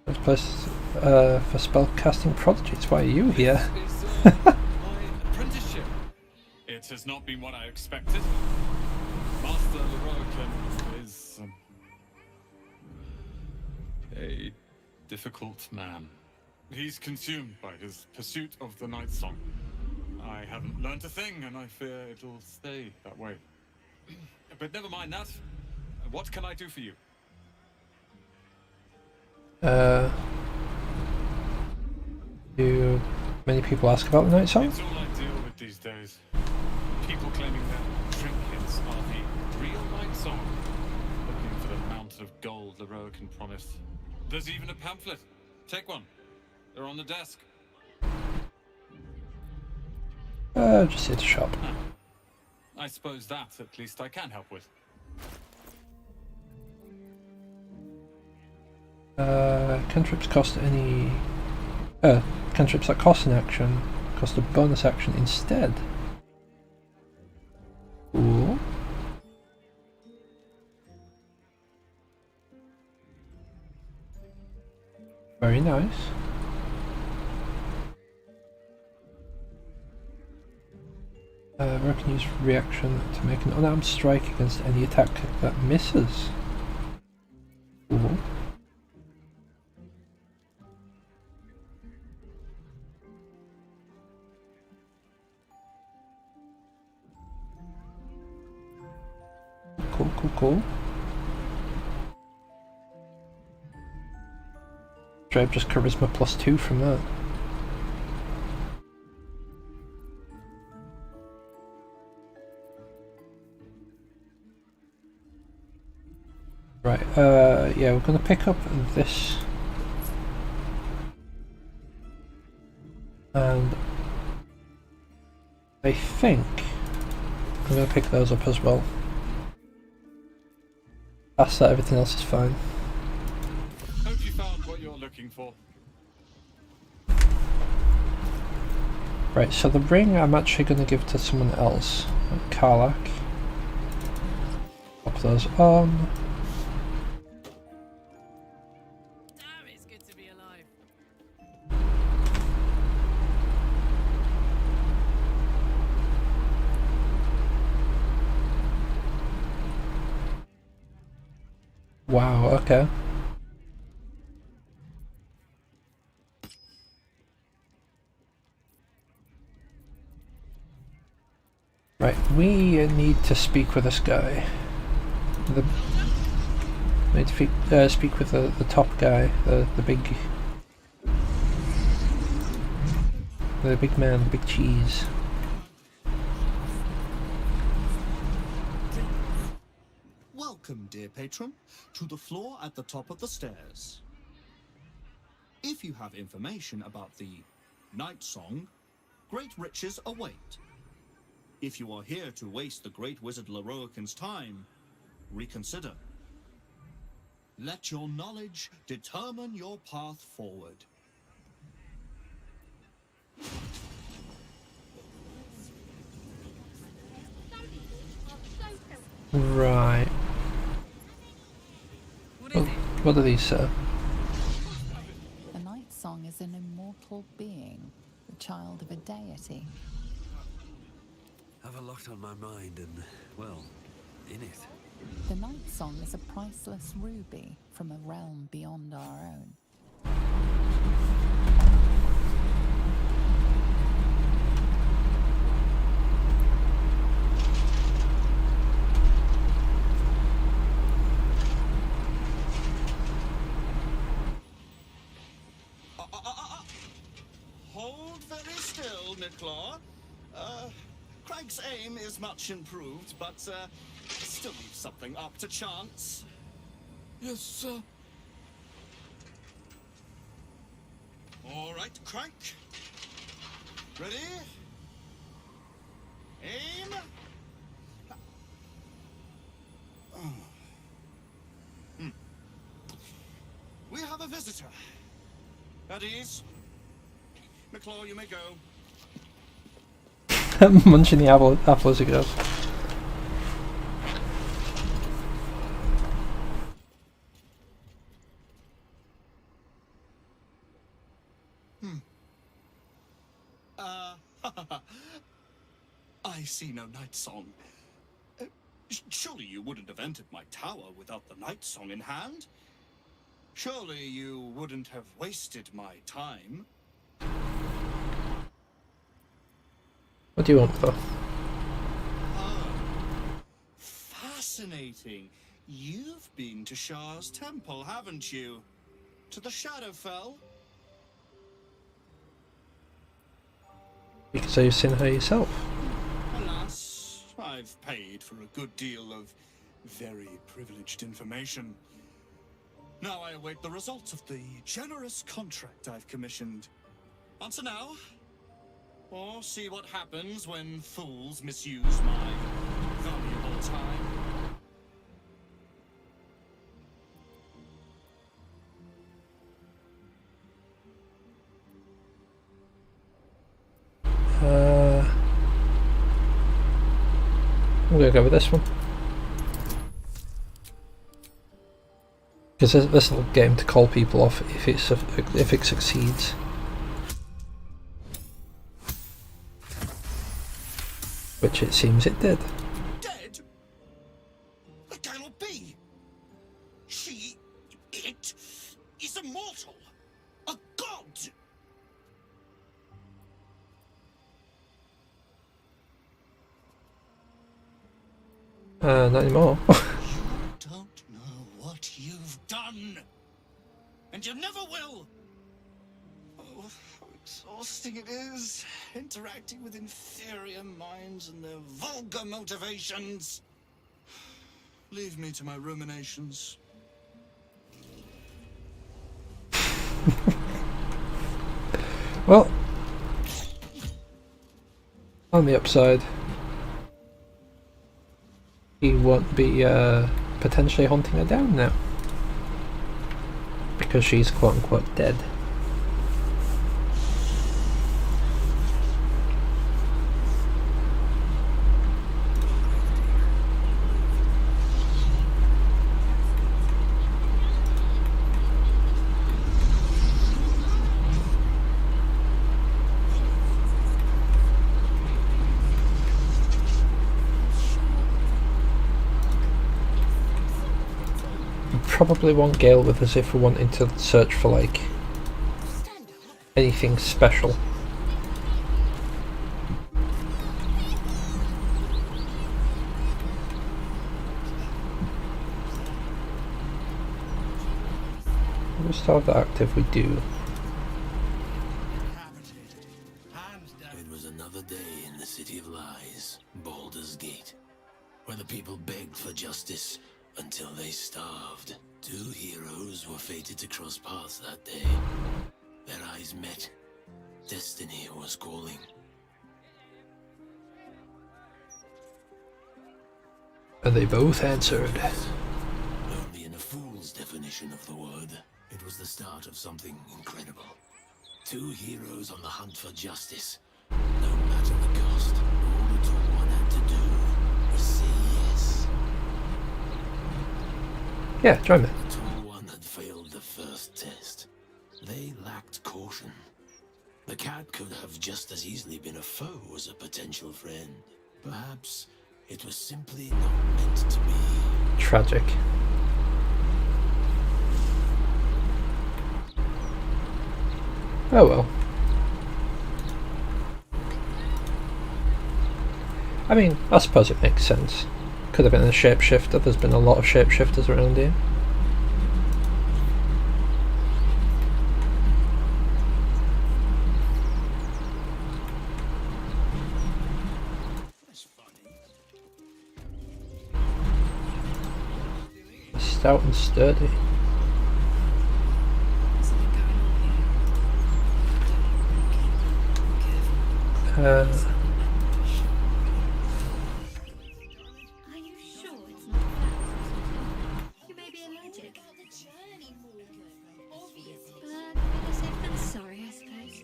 This place for spell casting prodigies. Why are you here? My apprenticeship. It has not been what I expected. Master Leroycan is a difficult man. He's consumed by his pursuit of the Night Song. I haven't learnt a thing, and I fear it'll stay that way. But never mind that. What can I do for you? Many people ask about the Night Song. It's all I deal with these days. People claiming that trinkets are the real Night Song. Looking for the mountain of gold Leroican promised. There's even a pamphlet. Take one. They're on the desk. Just here to shop. I suppose that, at least, I can help with. Cantrips cost any... cantrips that cost an action cost a bonus action instead. Cool. Very nice. Rogue can use reaction to make an unarmed strike against any attack that misses. Cool. Cool. Drive just charisma +2 from that. Right, yeah, we're gonna pick up this. And I think I'm gonna pick those up as well. Past that, everything else is fine. Hope you found what you're looking for. Right, so the ring I'm actually going to give to someone else. Karlach. Pop those on. Damn, it's good to be alive. Wow, okay. Right, we need to speak with this guy. We need to speak with the top guy, the big man, the big cheese. Welcome, dear patron, to the floor at the top of the stairs. If you have information about the Night Song, great riches await. If you are here to waste the great wizard Leroican's time, reconsider. Let your knowledge determine your path forward. Right. What do these say? The Night Song is an immortal being, the child of a deity. I've a lot on my mind and, well, in it. The Night Song is a priceless ruby from a realm beyond our own. Hold very still, Midclaw. Craig's aim is much improved, but still leaves something up to chance. Yes, sir. All right, Crank. Ready? Aim. We have a visitor. At ease. McClaw, you may go. Munching the apple as he goes. I see no Night Song. Surely you wouldn't have entered my tower without the Night Song in hand? Surely you wouldn't have wasted my time? What do you want, though? Fascinating. You've been to Shah's temple, haven't you? To the Shadowfell? Because you've seen her yourself. Alas, I've paid for a good deal of very privileged information. Now I await the results of the generous contract I've commissioned. Answer now, or see what happens when fools misuse my valuable time. I'm gonna go with this one. Because this little game to call people off if it succeeds. Which it seems it did. Dead? That cannot be. It is immortal. A god. Not anymore. You don't know what you've done. And you never will. Oh, how exhausting it is, interacting with inferior minds and their vulgar motivations. Leave me to my ruminations. Well, on the upside, he won't be potentially hunting her down now. Because she's quote unquote dead. Probably want Gale with us if we're wanting to search for like anything special. We'll still have that active, we do. It was another day in the City of Lies, Baldur's Gate, where the people begged for justice until they starved. Two heroes were fated to cross paths that day. Their eyes met. Destiny was calling. And they both answered. Only in a fool's definition of the word. It was the start of something incredible. Two heroes on the hunt for justice. No matter the cost, all the tall one had to do was say yes. Yeah, join me. The tall one had failed the first test. They lacked caution. The cat could have just as easily been a foe as a potential friend. Perhaps it was simply not meant to be. Tragic. Oh well. I mean, I suppose it makes sense. Could have been a shapeshifter, there's been a lot of shapeshifters around here. Stout and sturdy. Are you sure it's not that? You may be allergic. But better safe than sorry, I suppose.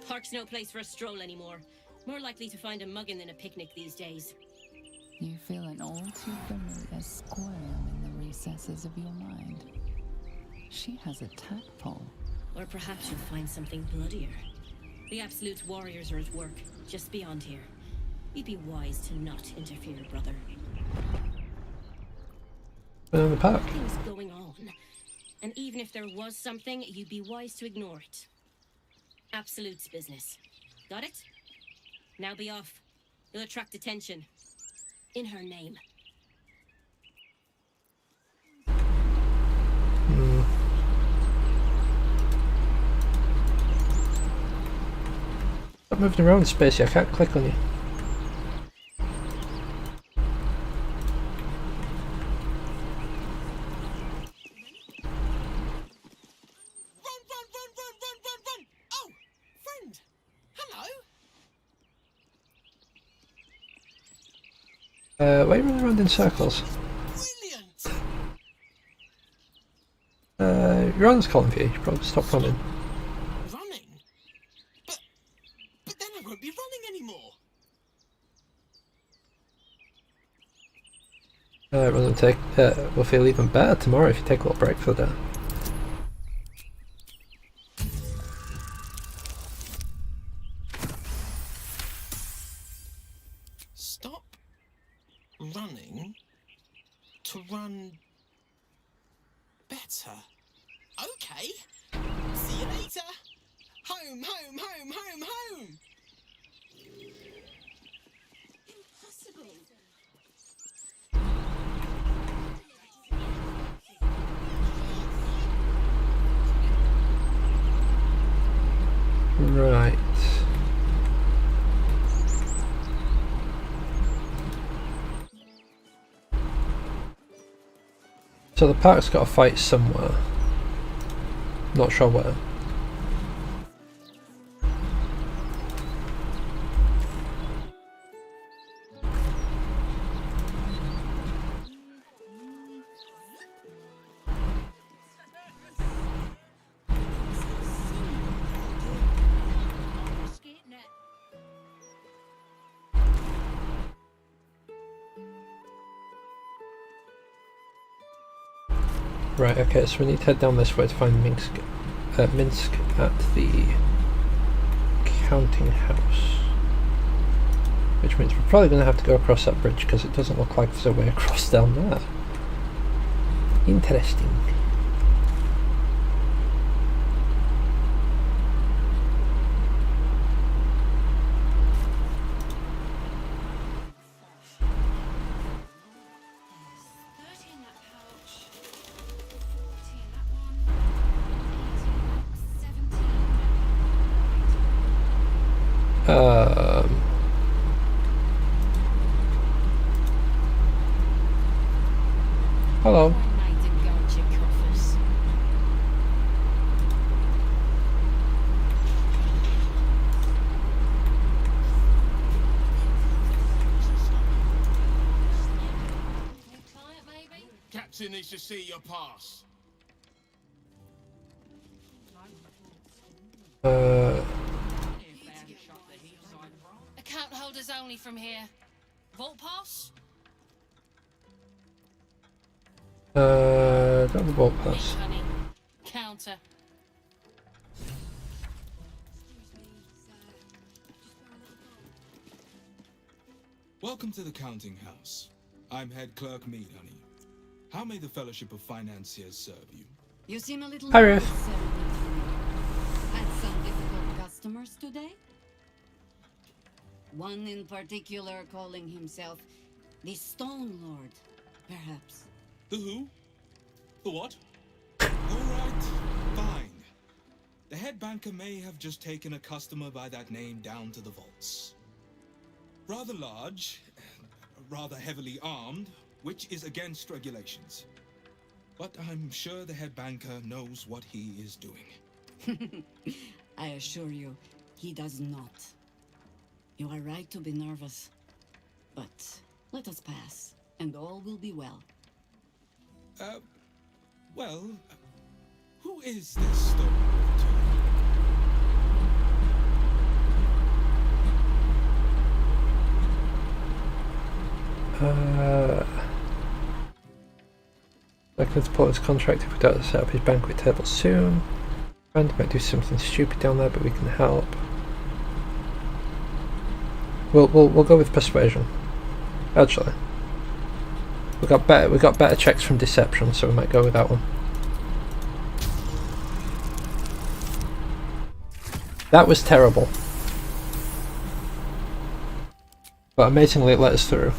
Park's no place for a stroll anymore. More likely to find a muggin than a picnic these days. You feel an all too familiar squirm in the recesses of your mind. She has a tadpole. Or perhaps you'll find something bloodier. The Absolute warriors are at work, just beyond here. You'd be wise to not interfere, brother. In the park. Nothing's going on. And even if there was something, you'd be wise to ignore it. Absolute's business. Got it? Now be off. You'll attract attention. in her name. Stop moving around, Spacey. I can't click on you. Run! Oh, friend! Hello! Why are you running around in circles? Your honest calling for you. You should probably stop running. Running? But then I won't be running anymore. We'll feel even better tomorrow if you take a little break for the day. Stop running to run better. Okay. See you later. Home. Impossible. Right. So the park's got to fight somewhere. Not sure where. Right, okay, so we need to head down this way to find Minsk at the counting house. Which means we're probably going to have to go across that bridge because it doesn't look like there's a way across down there. Interesting. Hello. Captain needs to see your pass. Account holders only from here. Vault pass? Don't have a vault pass. Honey. Counter. Welcome to the counting house. I'm head clerk Mead, honey. How may the Fellowship of Financiers serve you? You seem a little Hi, Ruth. Had some difficult customers today? One in particular calling himself the Stone Lord, perhaps. The who? The what? Alright, fine. The head banker may have just taken a customer by that name down to the vaults. Rather large, rather heavily armed, which is against regulations. But I'm sure the head banker knows what he is doing. I assure you, he does not. You are right to be nervous. But let us pass, and all will be well. Well, who is this Stone Lord? Likely to pull his contract if we don't set up his banquet table soon. Randy might do something stupid down there, but we can help. We'll go with persuasion. Actually, we got better checks from deception, so we might go with that one. That was terrible, but amazingly it let us through.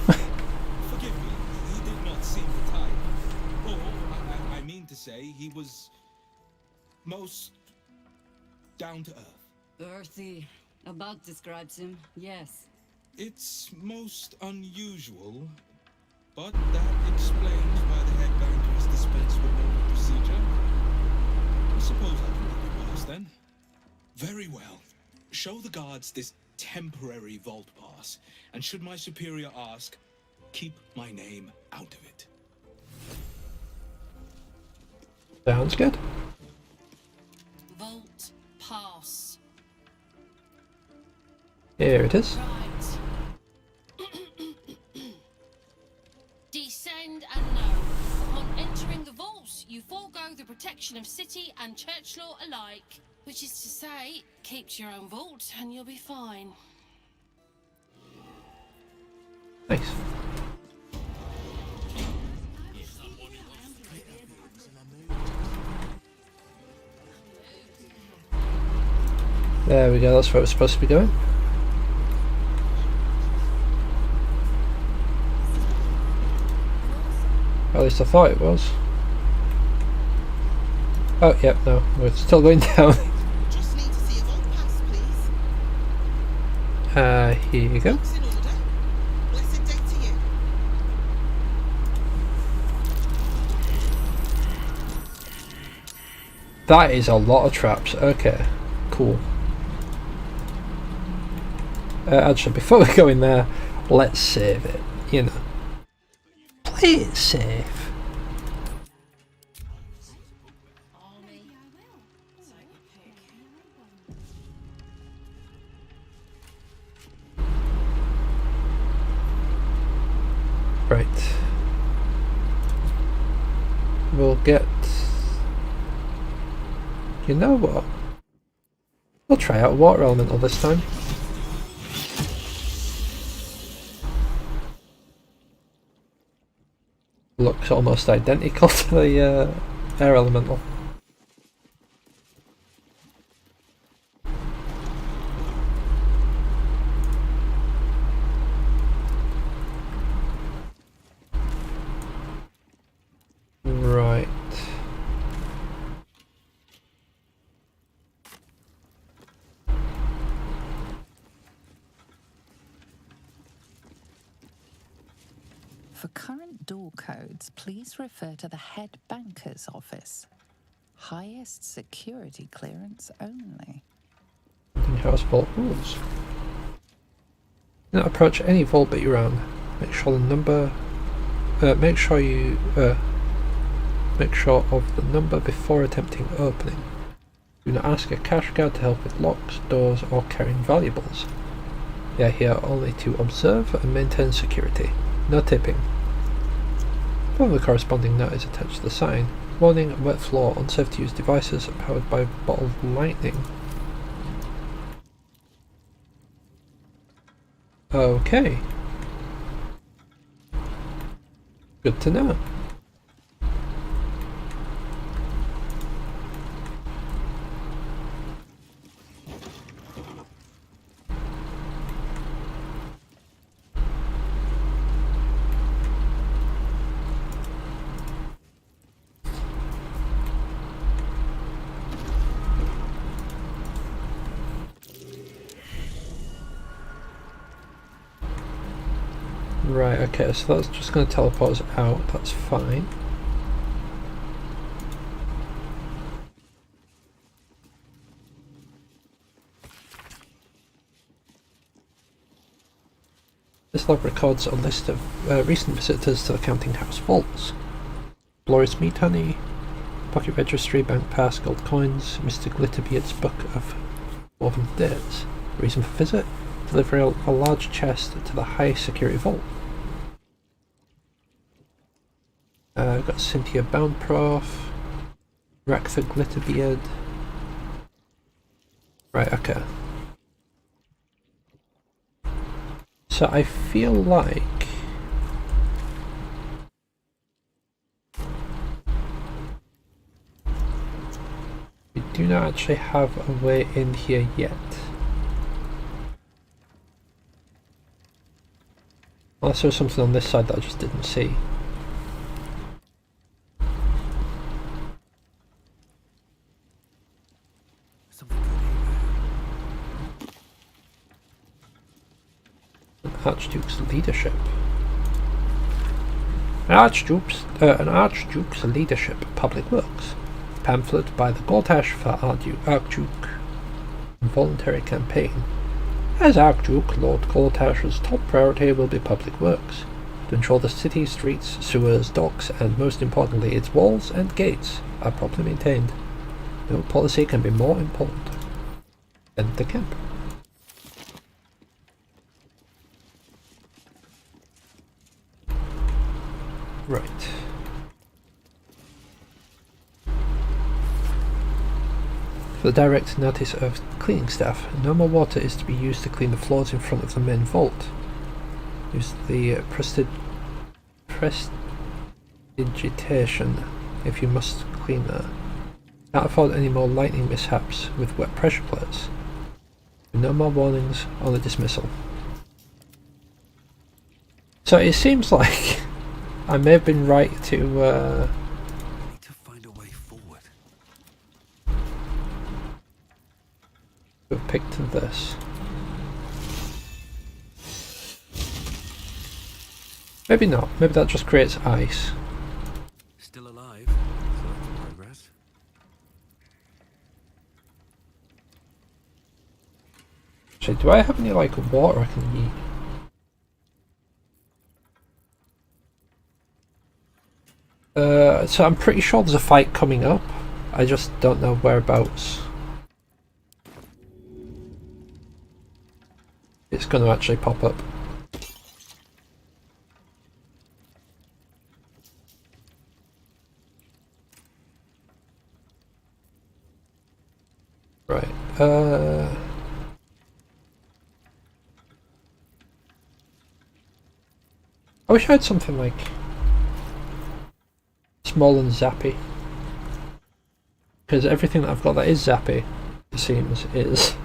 down to earth. Earthy. About describes him, yes. It's most unusual, but that explains why the head banker has dispensed with normal procedure. I suppose I can make it worse then. Very well. Show the guards this temporary vault pass, and should my superior ask, keep my name out of it. Sounds good. Vault pass. Here it is. Right. Descend and know. Upon entering the vaults, you forego the protection of city and church law alike. Which is to say, keep to your own vault and you'll be fine. Nice. There we go, that's where it's supposed to be going. At least I thought it was. Oh, yep, no, we're still going down. Just need to see a vault pass, please. Here you go. Looks in order. Blessed day to you. That is a lot of traps. Okay, cool. Actually, before we go in there, let's save it. You know, play it safe. Right. We'll get... You know what? We'll try out water elemental this time. Looks almost identical to the air elemental. Right. For current door codes, please refer to the head banker's office. Highest security clearance only. House vault rules. Do not approach any vault but your own. Make sure the number. Make sure of the number before attempting opening. Do not ask a cash guard to help with locks, doors, or carrying valuables. They are here only to observe and maintain security. No tipping. Follow the corresponding note is attached to the sign. Warning: wet floor, unsafe to use devices powered by bottled lightning. Okay. Good to know. Right, okay, so that's just going to teleport us out, that's fine. This log records a list of recent visitors to the Counting House vaults. Glorious Meat Honey, Pocket Registry, Bank Pass, Gold Coins, Mr. Glitterbeard's Book of Woven Dates. Reason for visit? Deliver a large chest to the high security vault. I've got Cynthia Boundprof, Raktha Glitterbeard. Right, okay. So I feel like we do not actually have a way in here yet. Unless there's something on this side that I just didn't see. Something good here. Archduke's leadership. An Archduke's leadership, public works. Pamphlet by the Gortash for Archduke voluntary campaign. As Archduke, Lord Gortash's top priority will be public works, to ensure the city, streets, sewers, docks, and most importantly its walls and gates are properly maintained. No policy can be more important than the camp. Right. For the direct notice of cleaning staff, no more water is to be used to clean the floors in front of the main vault. Use the prestidigitation if you must clean that. Can't afford any more lightning mishaps with wet pressure plates. No more warnings, only dismissal. So it seems like I may have been right to find a way forward. have picked this. Maybe not. Maybe that just creates ice. Still alive, so that's progress. Actually, do I have any like water I can eat? So I'm pretty sure there's a fight coming up. I just don't know whereabouts it's going to actually pop up. Right. I wish I had something like small and zappy, because everything that I've got that is zappy, it seems, is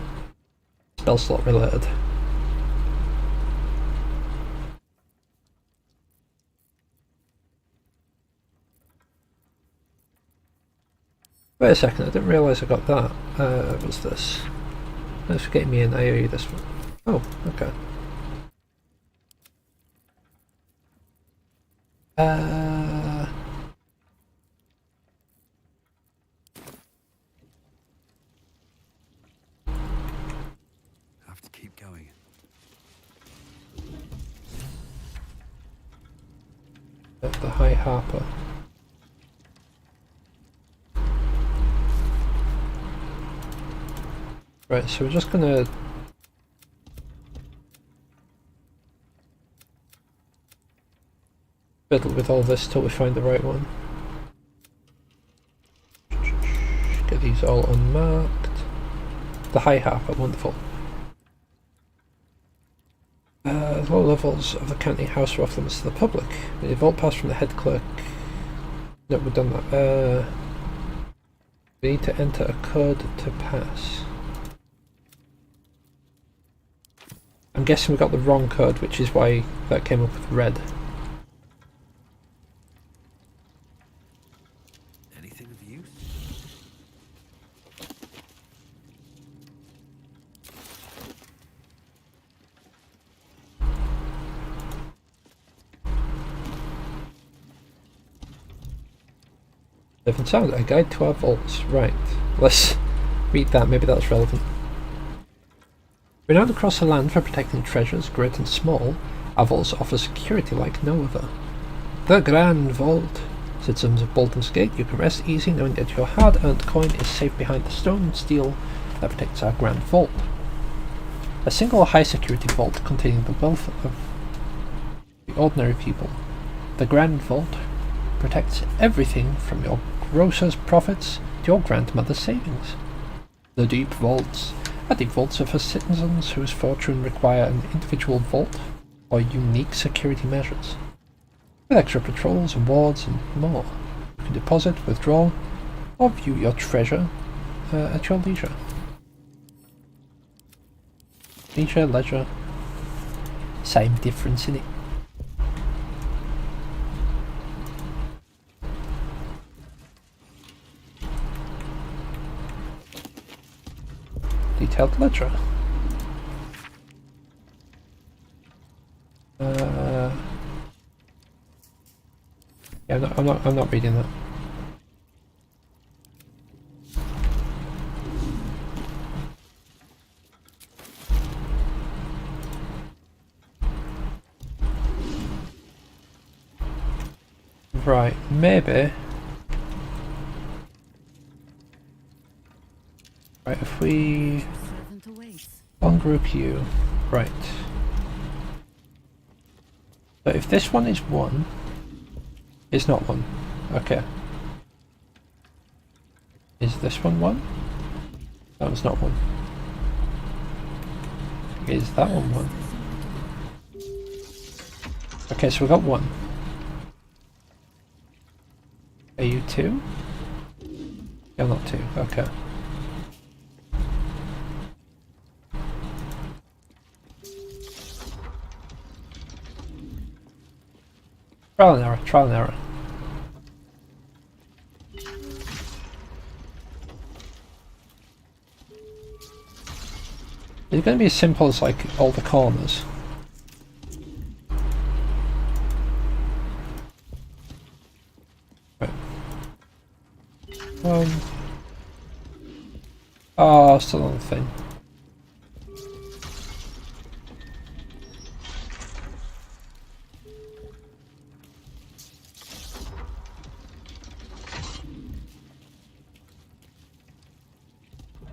spell slot related. Wait a second, I didn't realise I got that. What's this? Thanks for getting me in. I owe you this one. Oh, okay. Have to keep going. The High Harper. Right, so we're just gonna fiddle with all this till we find the right one. Get these all unmarked. The High Harper, wonderful. Low levels of the county house are off limits to the public. The vault pass from the head clerk. No, we've done that. We need to enter a code to pass. I'm guessing we got the wrong code, which is why that came up with red. Anything of use? Different sound. A guide to our vaults. Right. Let's read that. Maybe that's relevant. Renowned across the land for protecting treasures, great and small, our vaults offer security like no other. The Grand Vault. Citizens of Baldur's Gate, you can rest easy knowing that your hard-earned coin is safe behind the stone and steel that protects our Grand Vault. A single high-security vault containing the wealth of the ordinary people. The Grand Vault protects everything from your grocer's profits to your grandmother's savings. The Deep Vaults are deep vaults for citizens whose fortune require an individual vault or unique security measures. With extra patrols, awards, and more. You can deposit, withdraw, or view your treasure at your leisure. Leisure, leisure, same difference in it. Detailed ledger. I'm not reading that. Right, maybe. Right, if we ungroup you, right. So if this one is 1, it's not 1. Okay. Is this one 1? That one's not 1. Is that one 1? Okay, so we got 1. Are you 2? You're not 2, okay. Trial and error, trial and error. It's going to be as simple as like all the corners. Right. Oh, still on the thing.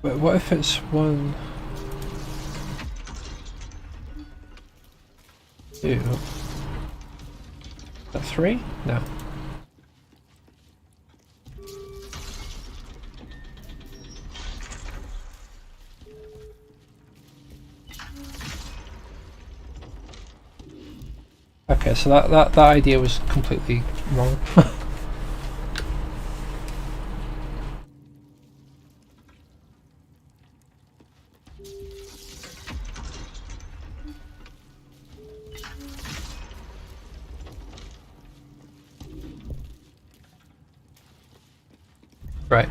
But what if it's 1, 2, is that 3? No. Okay, so that idea was completely wrong. Right.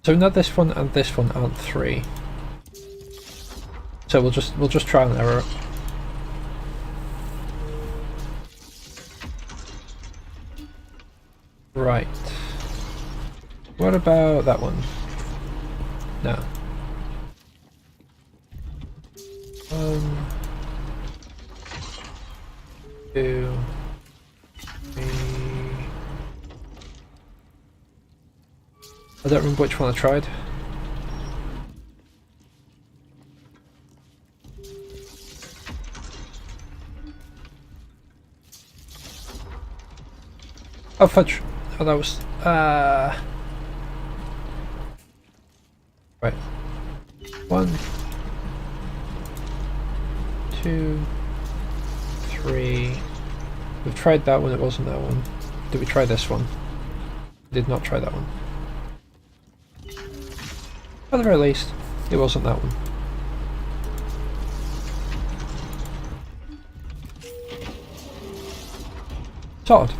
So now this one and this one aren't 3. So we'll just try and error it. Right. What about that one? No. 1, 2, 3. I don't remember which one I tried. Oh fudge! Oh, that was right. 1, 2, 3. We've tried that one. It wasn't that one. Did we try this one? Did not try that one. At the very least, it wasn't that one. Todd.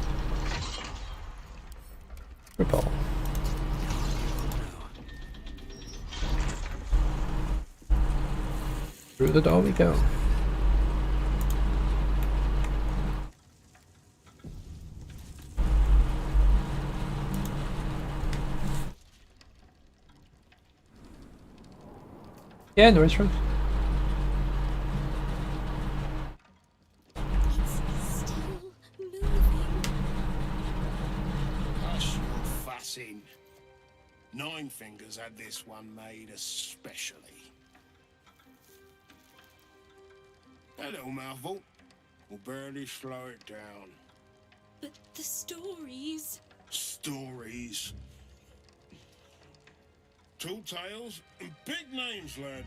Repel. Through the door we go. Yeah, no worries, Rose. Hush your fussing. Nine Fingers had this one made especially. That little mouthful will barely slow it down. But the stories... Stories. Tall tales and big names, lad.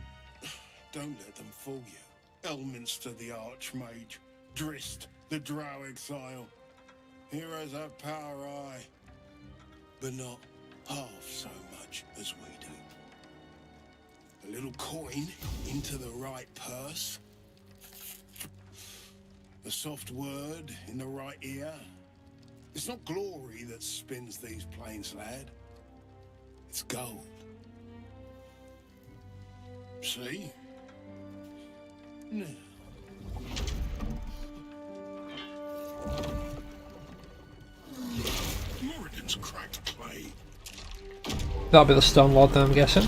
Don't let them fool you. Elminster the Archmage, Drist the Drow Exile. Heroes have power, aye, but not half so much as we do. A little coin into the right purse. A soft word in the right ear. It's not glory that spins these plains, lad. It's gold. See? Now. That'll be the Stone Lord then, I'm guessing.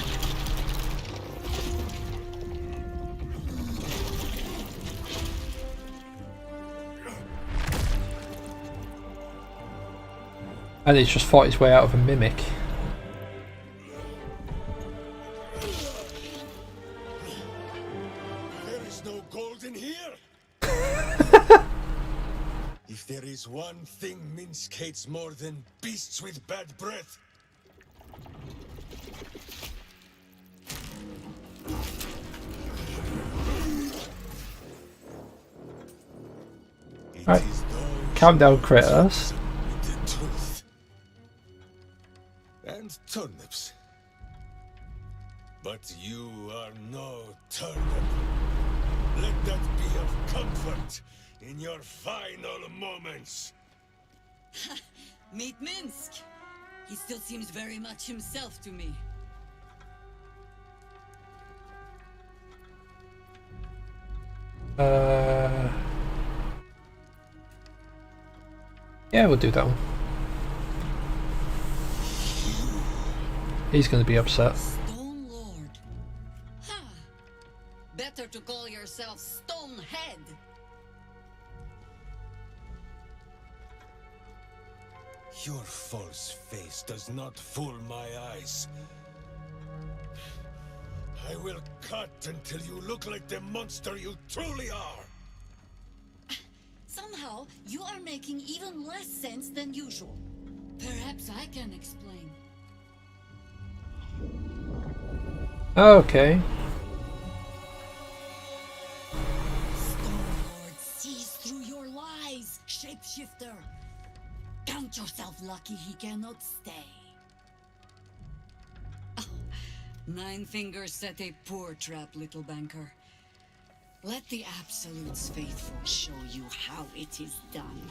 And he's just fought his way out of a mimic. There is no gold in here. If there is one thing Minsk hates more than beasts with bad breath. Right, calm down, Kratos. And turnips. But you are no turnip. Let that be of comfort in your final moments. Meet Minsk. He still seems very much himself to me. Yeah, we'll do that one. He's going to be upset. Stone Lord. Ha! Better to call yourself Stonehead. Your false face does not fool my eyes. I will cut until you look like the monster you truly are. Somehow, you are making even less sense than usual. Perhaps I can explain. Okay. Stone Lord sees through your lies, shapeshifter. Count yourself lucky he cannot stay. Oh, Nine Fingers set a poor trap, little banker. Let the Absolute's faithful show you how it is done.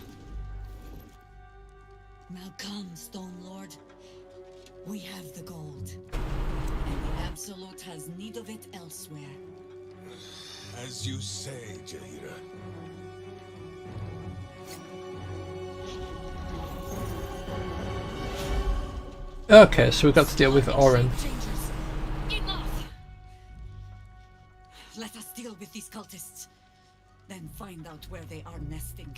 Now come, Stone Lord. We have the gold. And the Absolute has need of it elsewhere. As you say, Jaheira. Okay, so we've got to deal with Orin. Enough! Let us deal with these cultists. Then find out where they are nesting.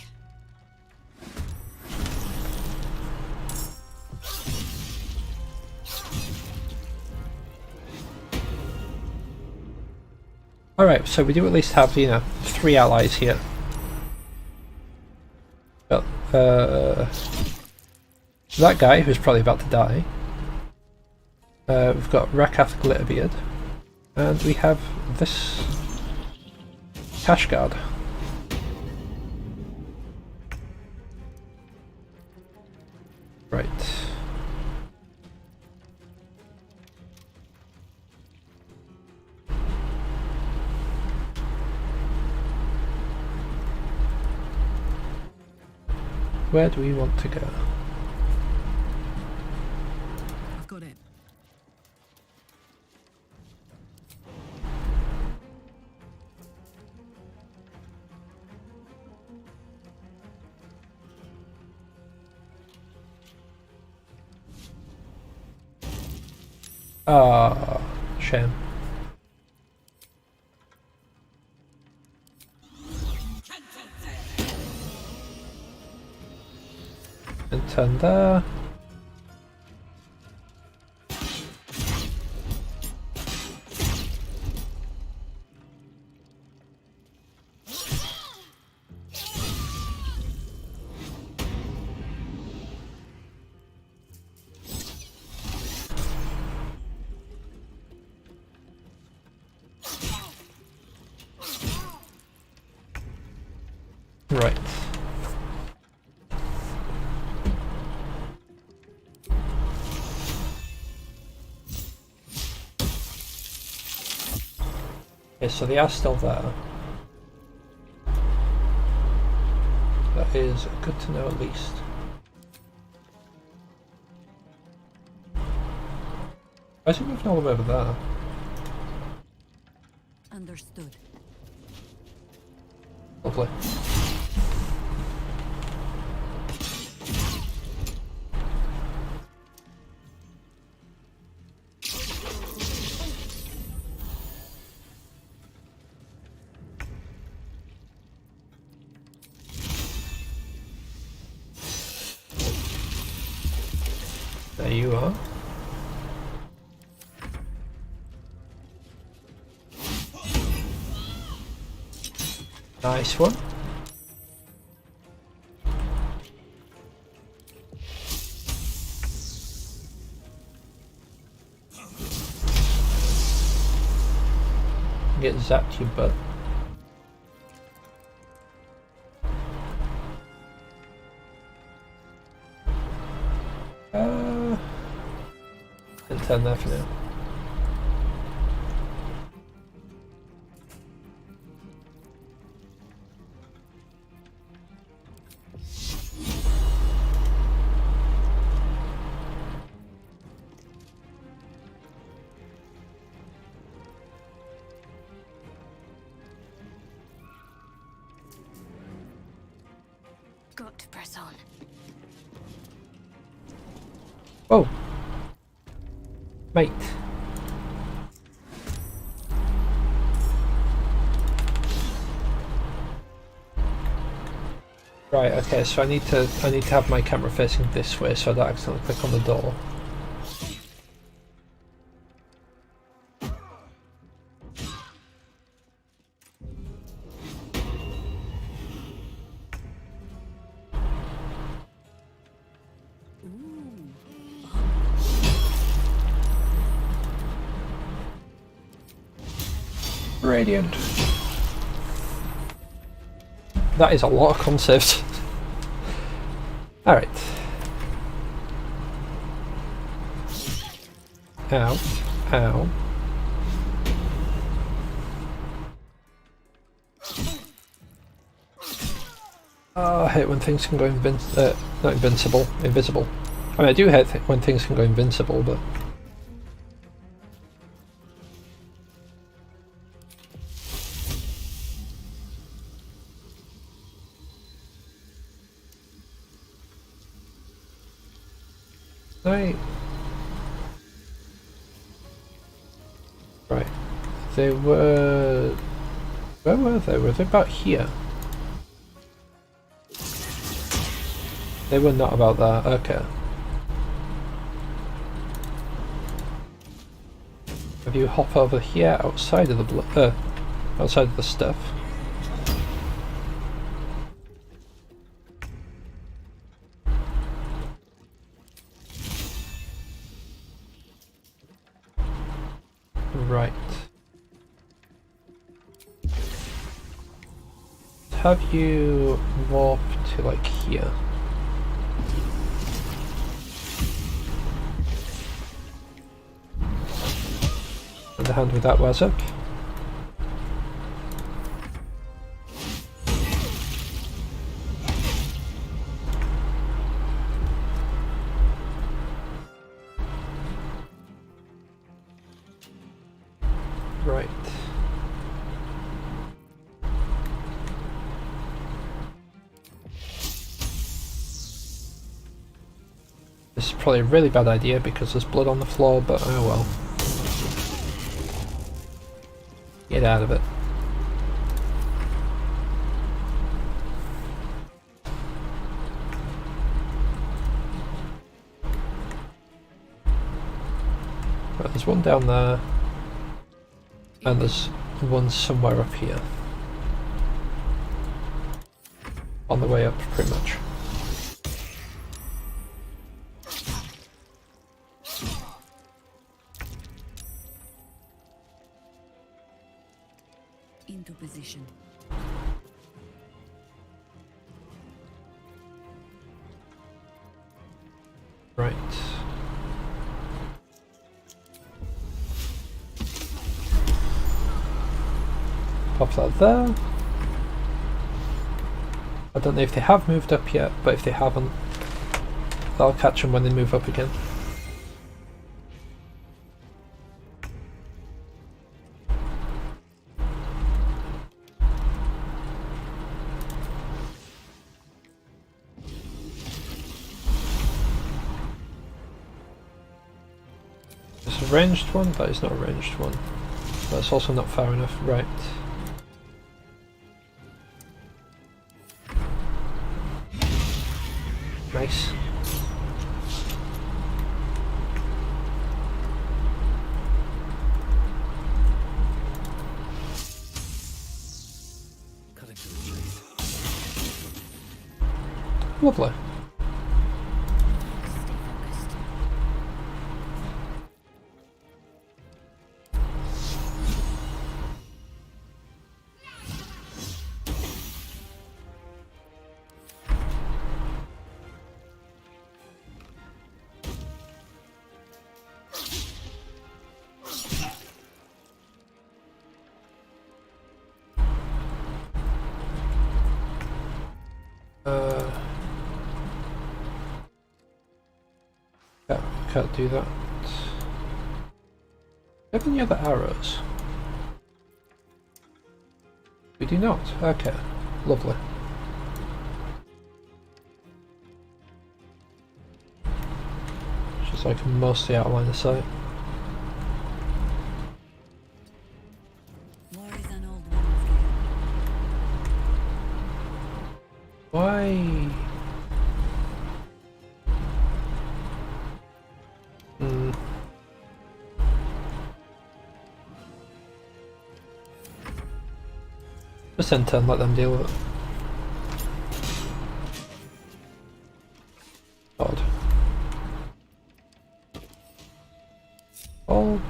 Alright, so we do at least have, you know, 3 allies here. Got, that guy who's probably about to die. We've got Rakath Glitterbeard. And we have this Kashgard. Right. Where do we want to go? I've got it. Ah, shame. And turn there. Right. Okay, so they are still there. That is good to know at least. Why is it moving all the way over there? Understood. Lovely. you are. Nice one. Get zapped, you butt. And 10 there for now. Got to press on. Oh, mate. Right. Okay. So I need to have my camera facing this way so I don't accidentally click on the door. Radiant. That is a lot of concepts. Alright. Ow. Ow. Oh, I hate when things can go not invincible, invisible. I mean, I do hate when things can go invincible, but... Right. Right. They were... Where were they? Were they about here? They were not about that. Okay. If you hop over here outside of the outside of the stuff. Right. Have you warp to like here? And the hand with that was up. Right. This is probably a really bad idea because there's blood on the floor, but oh well. Get out of it. Right, there's one down there. And there's one somewhere up here. On the way up, pretty much. Into position. Right. Pop that there. I don't know if they have moved up yet, but if they haven't, I'll catch them when they move up again. There's a ranged one, that is not a ranged one. That's also not far enough, right. Nice. Lovely. Can't do that. Have any other arrows? We do not. Okay, lovely. Just so I can mostly outline the site. Why? Just enter and let them deal with it. God. Oh.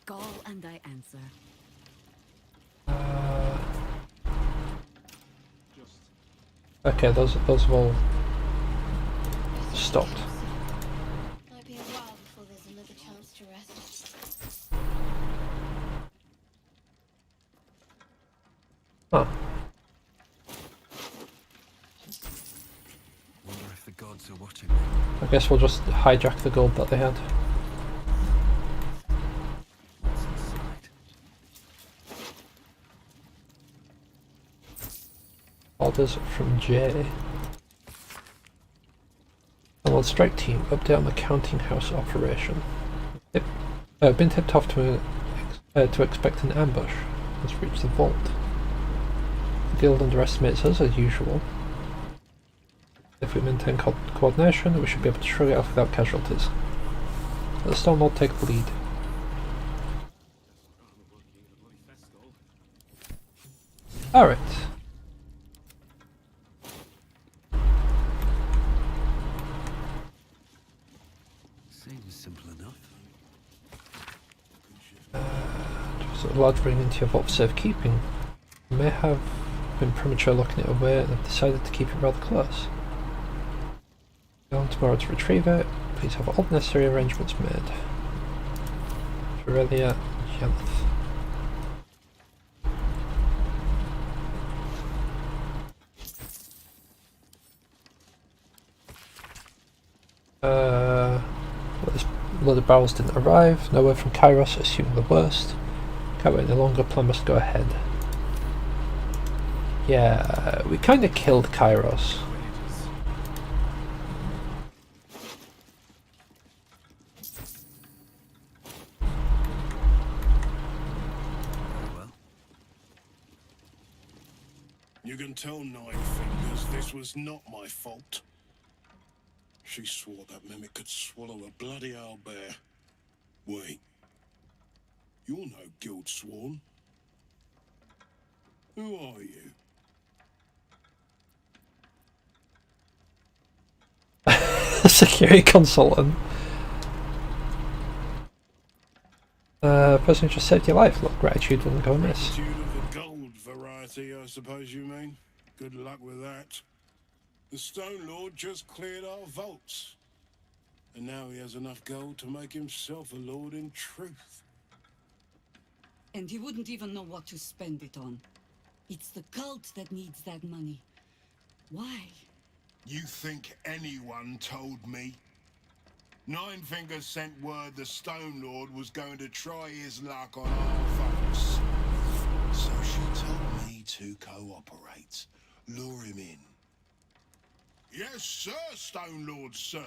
Call and I answer. Okay, those have all stopped. Might be a while before there's another chance to rest. Huh. Wonder if the gods are watching me. I guess we'll just hijack the gold that they had. What's inside? Orders from Jay. Lord Strike Team, update on the counting house operation. Been tipped off to expect an ambush. Let's reach the vault. The guild underestimates us as usual. If we maintain coordination, we should be able to shrug it off without casualties. Let the Stone Lord take the lead. Alright. Seems simple enough. Just allowed to bring into your vault for safekeeping. You may have been premature locking it away and have decided to keep it rather close. Go on tomorrow to retrieve it. Please have all necessary arrangements made. Aurelia Janeth. Load of barrels didn't arrive. No word from Kairos, assuming the worst. Can't wait any longer. Plan must go ahead. Yeah, we kind of killed Kairos. You can tell Nine Fingers this was not my fault. She swore that mimic could swallow a bloody owlbear. Wait. You're no guild sworn. Who are you? Security consultant. Person who just saved your life. Look, gratitude wouldn't go amiss. Gratitude of the gold variety, I suppose you mean. Good luck with that. The Stone Lord just cleared our vaults. And now he has enough gold to make himself a lord in truth. And he wouldn't even know what to spend it on. It's the cult that needs that money. Why? You think anyone told me? Nine Fingers sent word the Stone Lord was going to try his luck on our vaults. So she told me to cooperate. Lure him in. Yes, sir, Stone Lord, sir.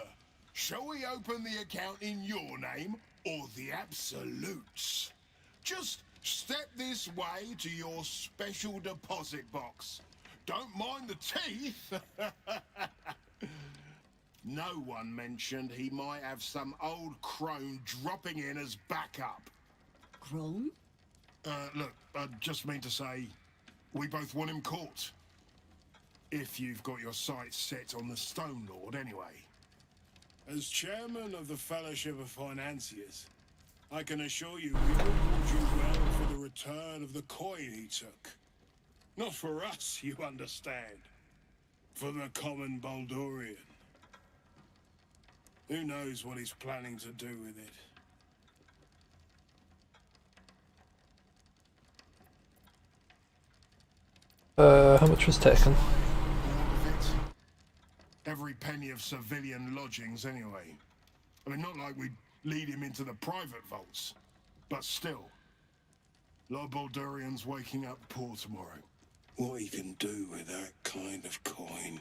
Shall we open the account in your name or the Absolute's? Just step this way to your special deposit box. Don't mind the teeth. No one mentioned he might have some old crone dropping in as backup. Crone? Look, I just mean to say, we both want him caught. If you've got your sights set on the Stone Lord, anyway. As chairman of the Fellowship of Financiers, I can assure you we will reward you well for the return of the coin he took. Not for us, you understand. For the common Baldurian. Who knows what he's planning to do with it? How much was taken? All of it. Every penny of civilian lodgings, anyway. I mean, not like we'd lead him into the private vaults, but still. A lot of Baldurians waking up poor tomorrow. What he can do with that kind of coin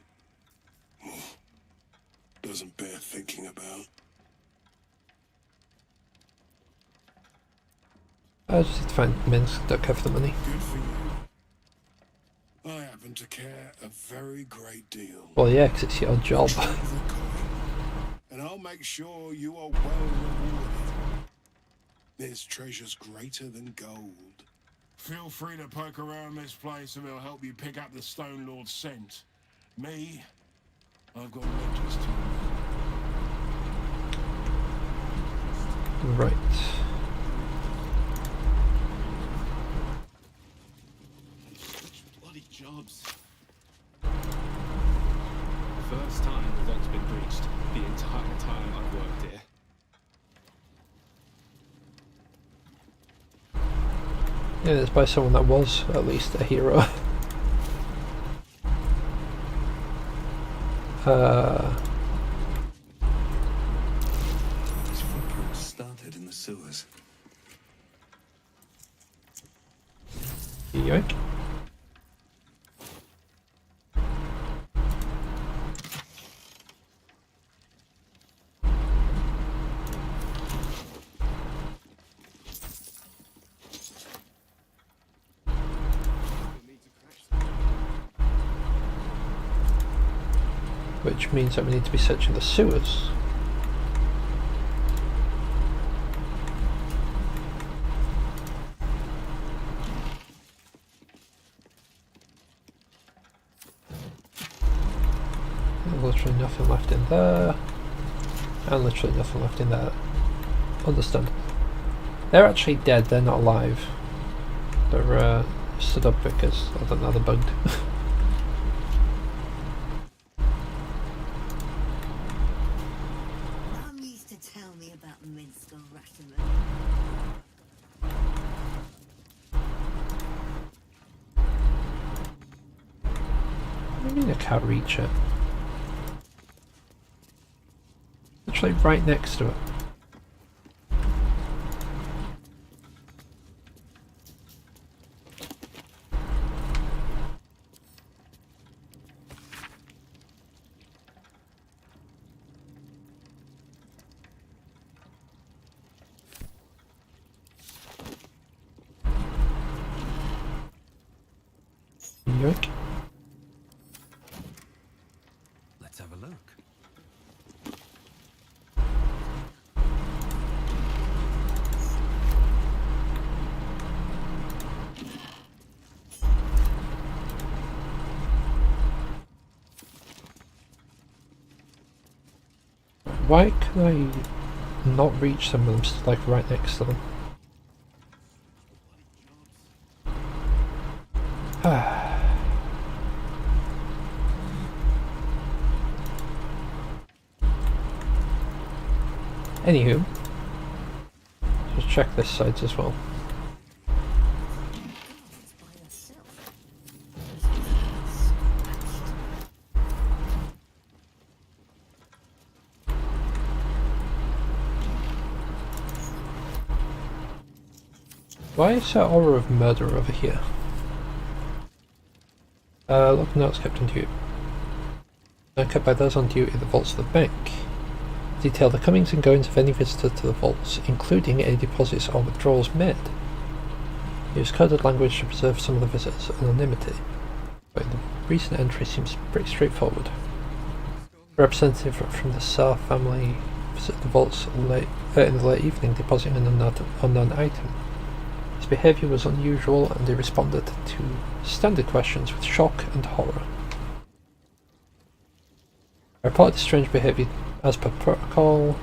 doesn't bear thinking about. I just need to find Minsk, don't care for the money. Good for you. I happen to care a very great deal. Well, yeah, because it's your job. And I'll make sure you are well rewarded. There's treasures greater than gold. Feel free to poke around this place and it'll help you pick up the Stone Lord's scent. Me, I've got ledgers to Right. Bloody jobs. First time the vault's been breached the entire time I've worked here. Yeah, it's by someone that was at least a hero. His footprints started in the sewers. Yoink. Which means that we need to be searching the sewers. There's literally nothing left in there. And literally nothing left in there. Understand. They're actually dead, they're not alive. They're stood up because, I don't know, they're bugged. Mum used to tell me about Minsk or Ratiman. What do you mean I can't reach it? Literally right next to it. Yoink. Let's have a look. Why can I not reach some of them, like right next to them? Anywho, just check this side as well. Why is that aura of murder over here? Look, notes kept on duty. Kept by those on duty at the vaults of the bank. Detail the comings and goings of any visitor to the vaults, including any deposits or withdrawals made. Use coded language to preserve some of the visitors' anonymity. But the recent entry seems pretty straightforward. Representative from the Tsar family visited the vaults in the late evening, depositing an unknown item. His behaviour was unusual, and he responded to standard questions with shock and horror. I reported strange behaviour as per protocol.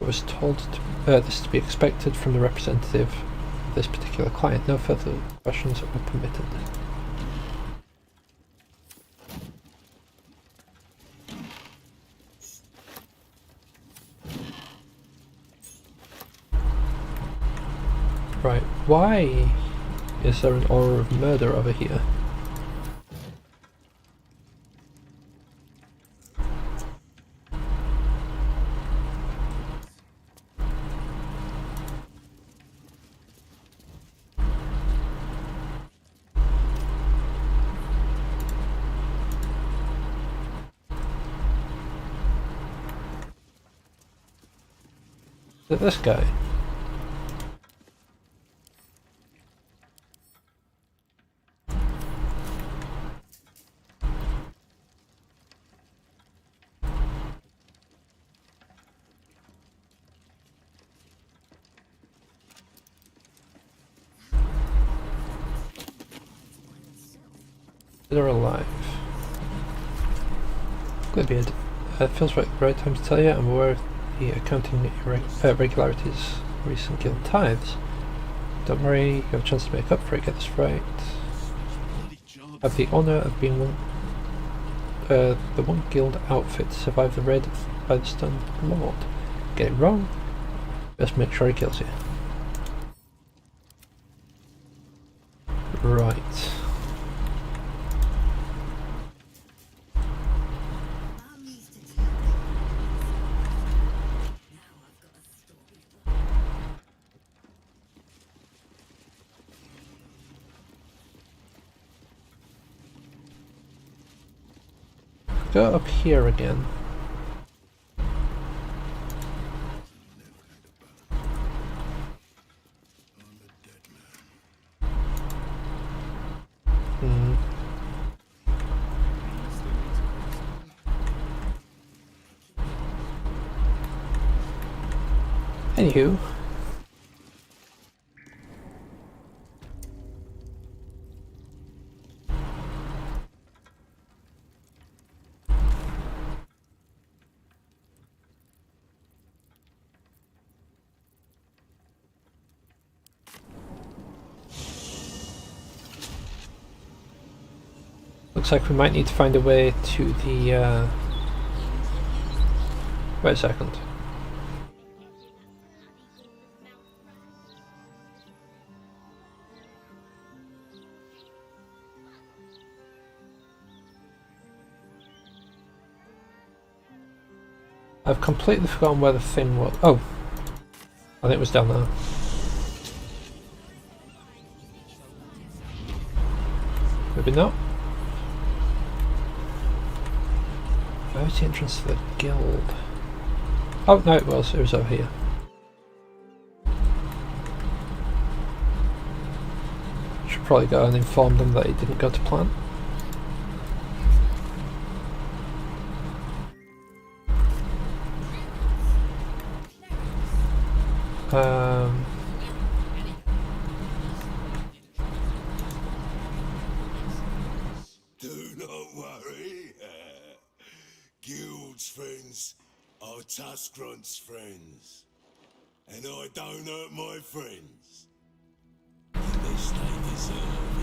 I was told this to be expected from the representative of this particular client. No further questions were permitted. Right, why is there an aura of murder over here? Is it this guy? They're alive. Glibbeard. Feels like the right time to tell you. I'm aware of the accounting irregularities recent guild tithes. Don't worry, you have a chance to make up for it, get this right. I have the honour of being the one guild outfit to survive the raid by the Stone Lord. Get it wrong? Best make sure he kills you. Right. Go up here again. Anywho. Looks like we might need to find a way to the, wait a second. I've completely forgotten where the thing was. Oh! I think it was down there. Maybe not. Where's the entrance to the guild? Oh no, it was over here. Should probably go and inform them that it didn't go to plan. Do not worry. Guild's friends are Tuskrunt's friends. And I don't hurt my friends. Unless they deserve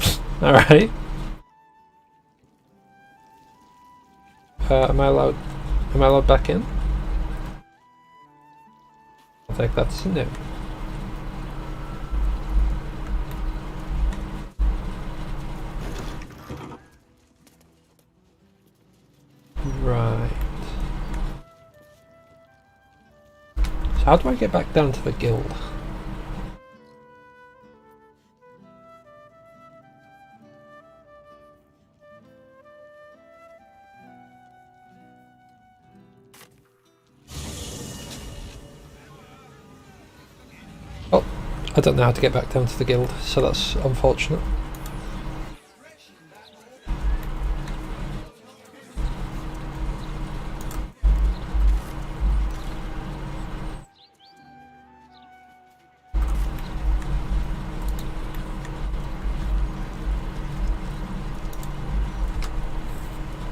it. Alright. Am I allowed back in? I think that's a no. Right. So how do I get back down to the guild? Oh, I don't know how to get back down to the guild, so that's unfortunate.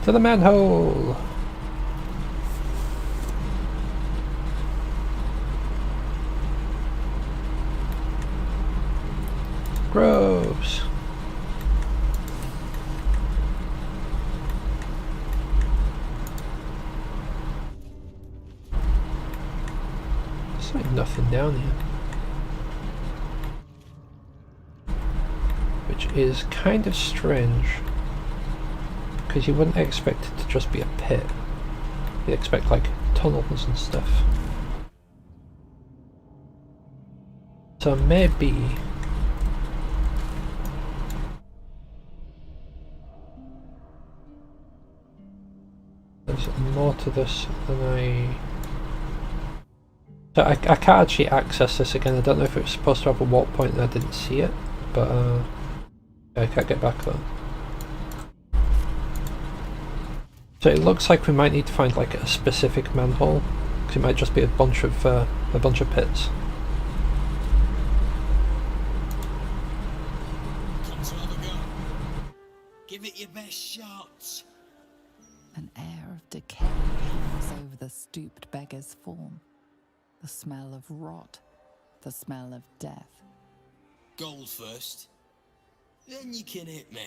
To the manhole! Gross! There's like nothing down here. Which is kind of strange. Because you wouldn't expect it to just be a pit. You'd expect like tunnels and stuff. So maybe there's more to this than So I can't actually access this again. I don't know if it was supposed to have a warp point and I didn't see it, but I can't get back there. So it looks like we might need to find like a specific manhole, because it might just be a bunch of pits. Come to have a go. Give it your best shot. An air of decay hangs over the stooped beggar's form. The smell of rot, the smell of death. Gold first, then you can hit me.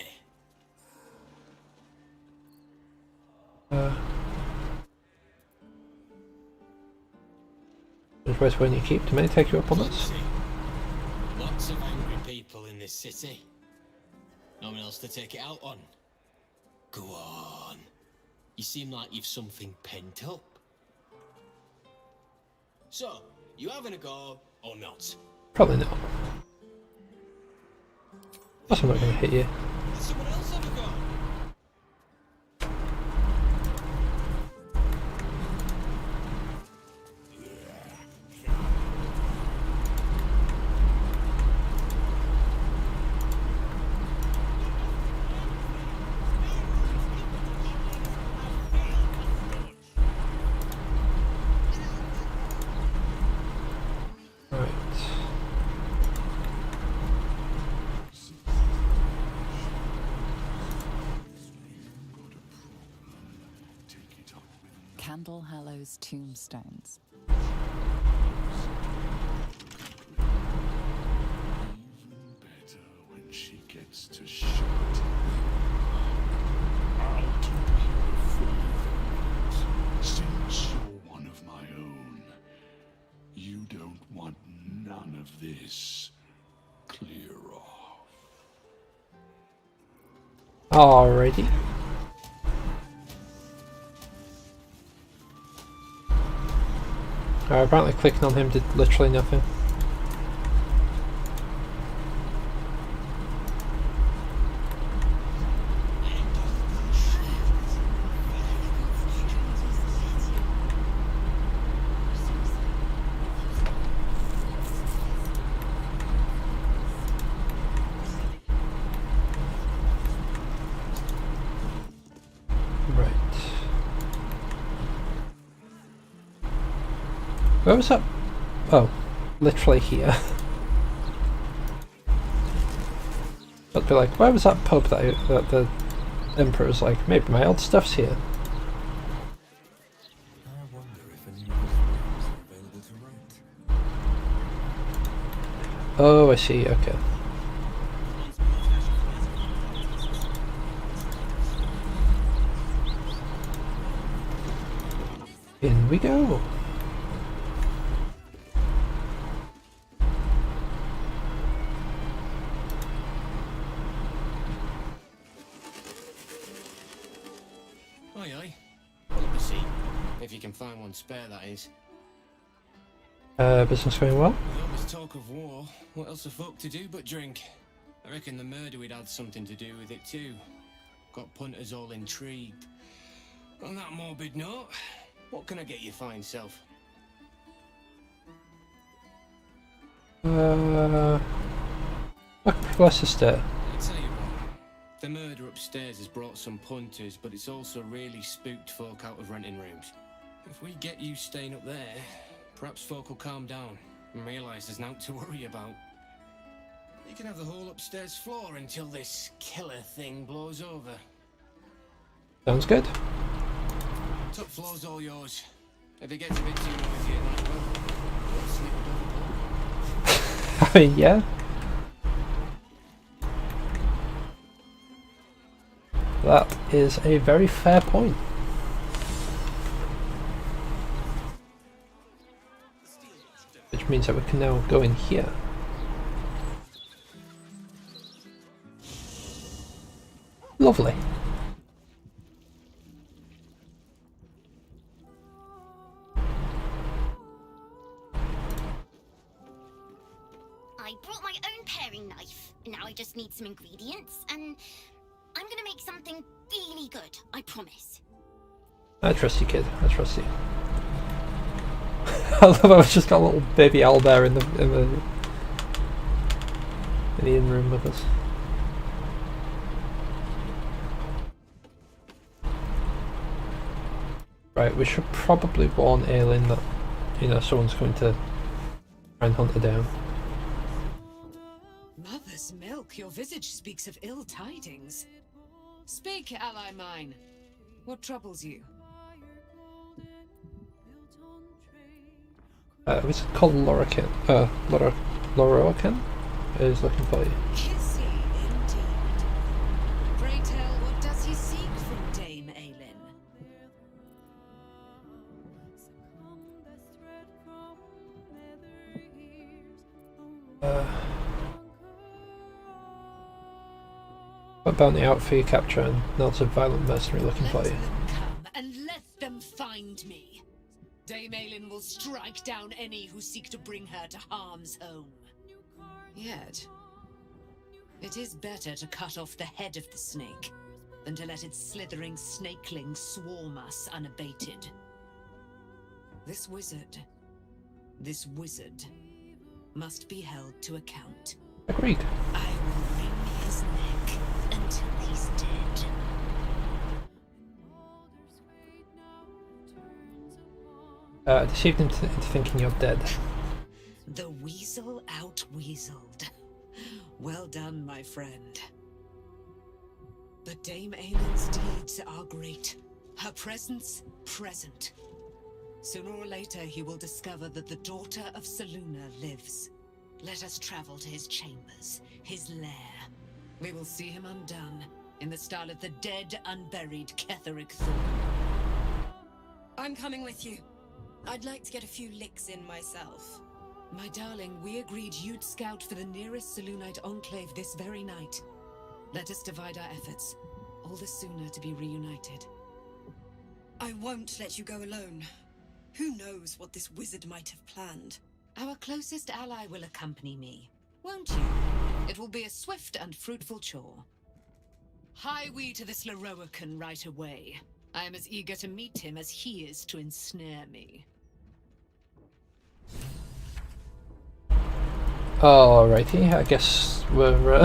Where's when you keep? Do many take you up on this? Lots of angry people in this city. No one else to take it out on. Go on. You seem like you've something pent up. So, you having a go or not? Probably not. Plus I'm not going to hit you. Let someone else have a go. Candle Hallow's tombstones. Better when she gets to shoot. I'll keep you before since you're one of my own. You don't want none of this. Clear off. Alrighty. Apparently clicking on him did literally nothing. Where was that? Oh, literally here. But be like, where was that pub that the Emperor's like, maybe my old stuff's here? I wonder if any of those are available to rent. Oh, I see, okay. In we go! Aye, aye. Hold the seat. If you can find one spare, that is. Business going well? With all this talk of war, what else are folk to do but drink? I reckon the murder we'd had something to do with it too. Got punters all intrigued. On that morbid note, what can I get you fine self? Bless the state. I'll tell you what, the murder upstairs has brought some punters, but it's also really spooked folk out of renting rooms. If we get you staying up there, perhaps folk will calm down and realise there's naught to worry about. You can have the whole upstairs floor until this killer thing blows over. Sounds good. Top floor's all yours. If it gets a bit too noisy at night, well, we'll sleep above I mean, yeah. That is a very fair point. Which means that we can now go in here. Lovely. I brought my own paring knife. Now I just need some ingredients, and I'm gonna make something really good, I promise. I trust you, kid. I trust you. I love how I've just got a little baby owlbear in the in-room with us. Right, we should probably warn Aelin that, you know, someone's going to try and hunt her down. Mother's milk, your visage speaks of ill tidings. Speak, ally mine. What troubles you? Was it called Lorokin? Lorokin is looking for you. Kissy, indeed. Pray tell, what does he seek from Dame Aelin? What bounty out for your capture and not a violent mercenary looking for you. Come and let them find me. Dame Aelin will strike down any who seek to bring her to harm's home. Yet, it is better to cut off the head of the snake than to let its slithering snakelings swarm us unabated. This wizard must be held to account. Agreed. I will wring his neck until he's dead. Deceived him into thinking you're dead. The weasel out-weaseled. Well done, my friend. But Dame Aelin's deeds are great. Her presence, present. Sooner or later, he will discover that the daughter of Selûne lives. Let us travel to his chambers, his lair. We will see him undone, in the style of the dead, unburied Ketheric Thorn. I'm coming with you. I'd like to get a few licks in myself. My darling, we agreed you'd scout for the nearest Selûnite enclave this very night. Let us divide our efforts, all the sooner to be reunited. I won't let you go alone. Who knows what this wizard might have planned? Our closest ally will accompany me, won't you? It will be a swift and fruitful chore. Hie we to this Loroakan right away. I am as eager to meet him as he is to ensnare me. Alrighty, I guess we're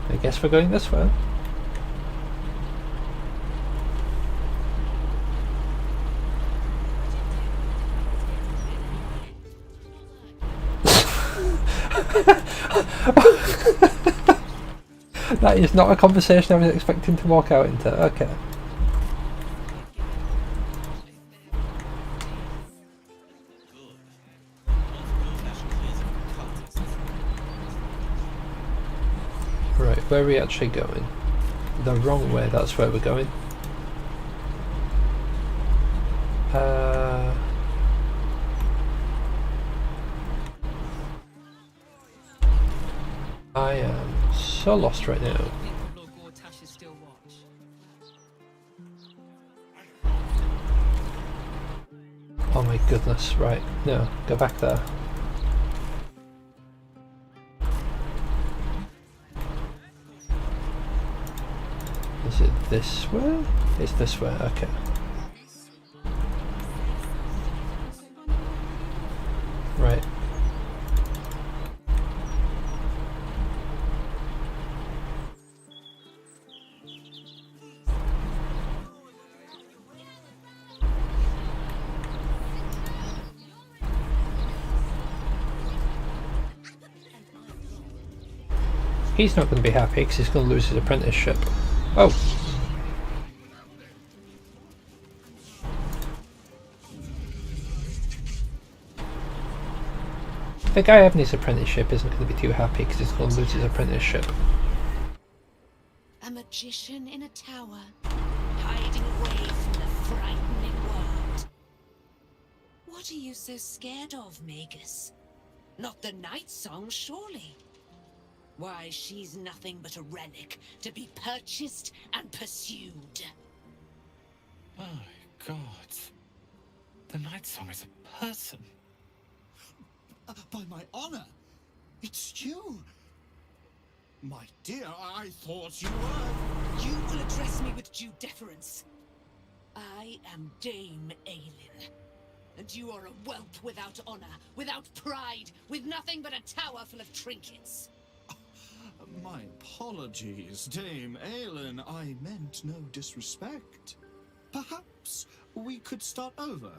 I guess we're going this way. That is not a conversation I was expecting to walk out into. Okay. Right, where are we actually going? The wrong way, that's where we're going. I am so lost right now. Oh my goodness, right, no, go back there. Is it this way? It's this way, okay. Right. He's not going to be happy because he's going to lose his apprenticeship. Oh! The guy having his apprenticeship isn't going to be too happy because he's going to lose his apprenticeship. A magician in a tower, hiding away from the frightening world. What are you so scared of, Magus? Not the Night Song, surely? Why, she's nothing but a relic to be purchased and pursued. My God. The Night Song is a person. By my honor, it's you. My dear, I thought you were... You will address me with due deference. I am Dame Aelin. And you are a whelp without honor, without pride, with nothing but a tower full of trinkets. My apologies, Dame Aelin. I meant no disrespect. Perhaps we could start over.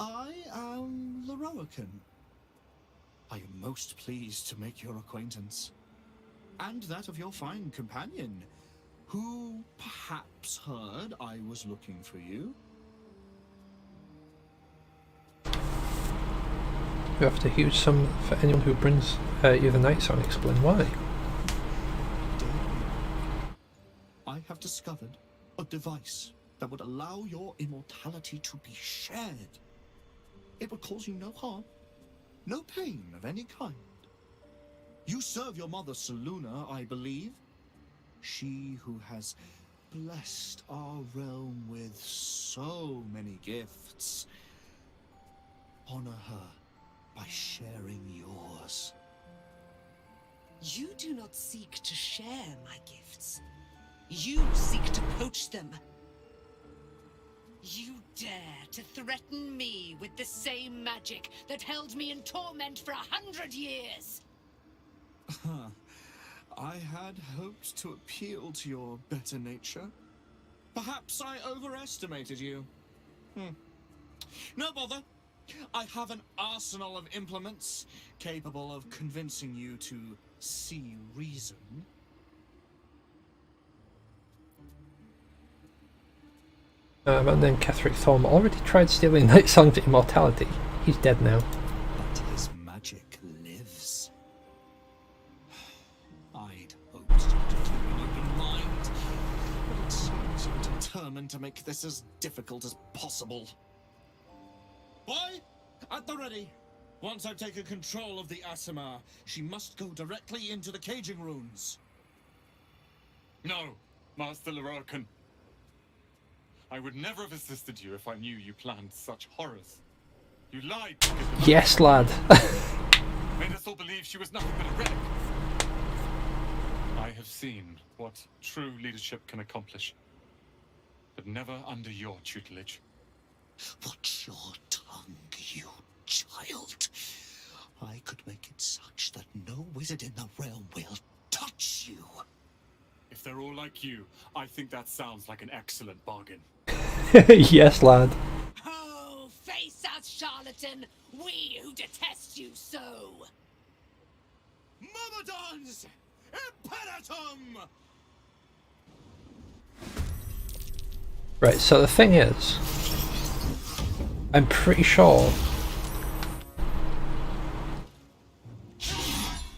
I am Lorroakan. I am most pleased to make your acquaintance. And that of your fine companion, who perhaps heard I was looking for you. You have a huge sum for anyone who brings you the Night Song. Explain why. I have discovered a device that would allow your immortality to be shared. It would cause you no harm, no pain of any kind. You serve your mother Seluna, I believe. She who has blessed our realm with so many gifts. Honor her by sharing yours. You do not seek to share my gifts. You seek to poach them. You dare to threaten me with the same magic that held me in torment for 100 years! I had hoped to appeal to your better nature. Perhaps I overestimated you. No bother. I have an arsenal of implements capable of convincing you to see reason. And then Catherick Thorm already tried stealing Night Song to immortality. He's dead now. But his magic lives. I'd hoped to keep an open mind, but it seems you're determined to make this as difficult as possible. Boy, at the ready. Once I've taken control of the Aasimar, she must go directly into the caging runes. No, Master Lorroakan. I would never have assisted you if I knew you planned such horrors. You lied. Yes, lad. Made us all believe she was nothing but a relic. I have seen what true leadership can accomplish, but never under your tutelage. Watch your tongue, you child. I could make it such that no wizard in the realm will touch you. If they're all like you, I think that sounds like an excellent bargain. Yes, lad. Oh, face us, charlatan! We who detest you so! Myrmidons! Imperatum! Right, so the thing is, I'm pretty sure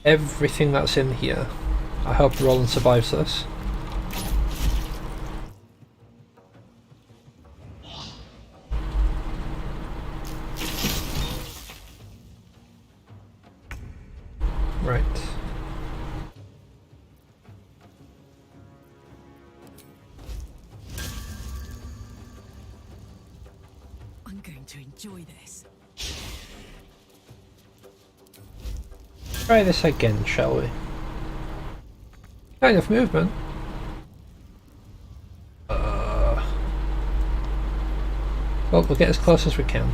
everything that's in here, I hope Roland survives this. Right. I'm going to enjoy this. Try this again, shall we? Kind of movement. Well, we'll get as close as we can.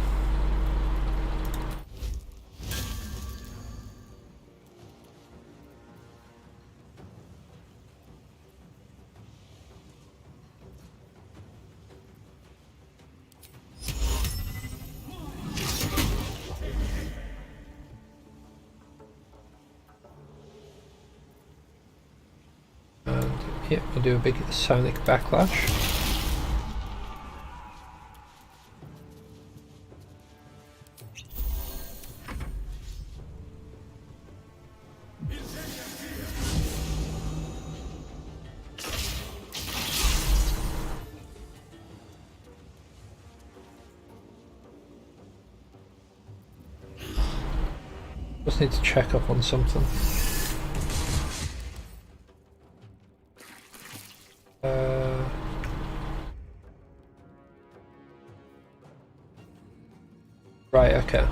Yep, we'll do a big sonic backlash. just need to check up on something. Right, okay.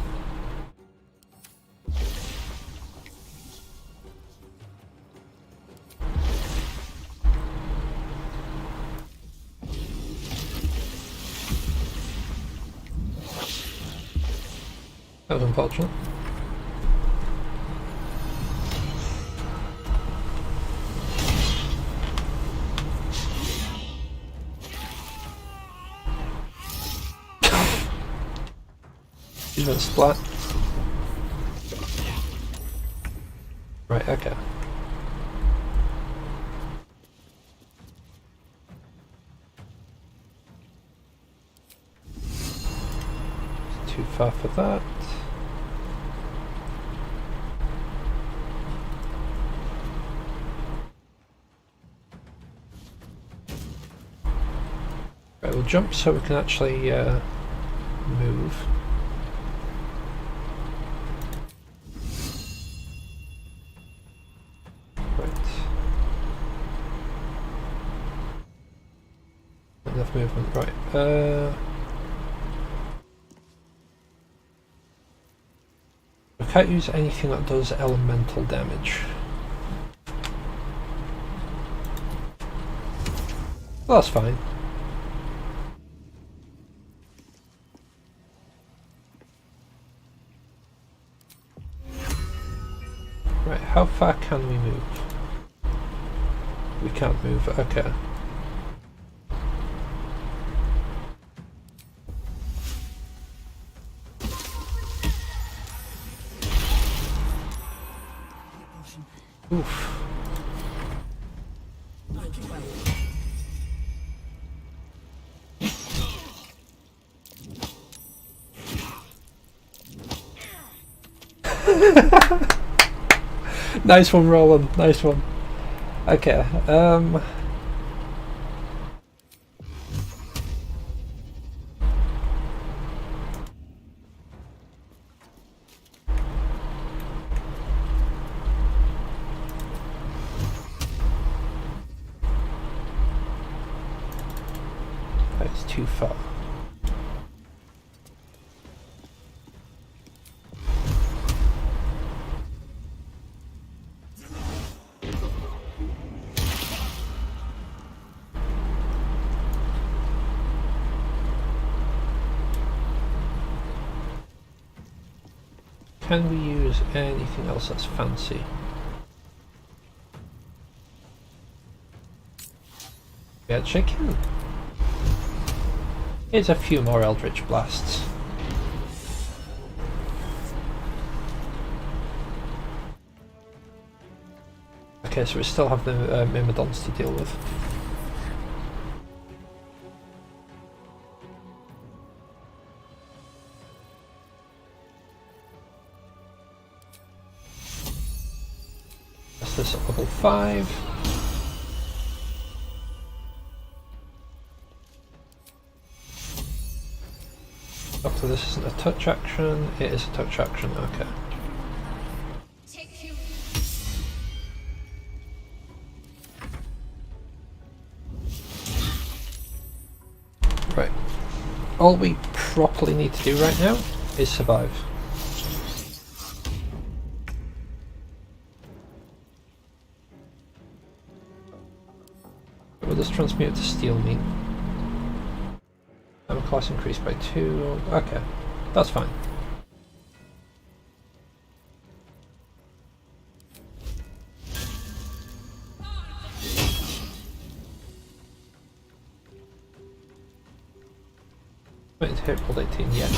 That was unfortunate. Even splat. Right, okay. It's too far for that. Right, we'll jump so we can actually move. Enough movement, right. I can't use anything that does elemental damage. Well, that's fine. Right, how far can we move? We can't move, okay. Oof. Nice one, Roland. Nice one. Okay. That's too far. Can we use anything else that's fancy? We actually can. Here's a few more Eldritch Blasts. Okay, so we still have the Myrmidons to deal with. That's this at level 5. After this isn't a touch action, it is a touch action, okay. Right. All we properly need to do right now is survive. What does transmute to steel mean? Armor class increased by 2. Okay, that's fine. Wait to hit roll 18 yet.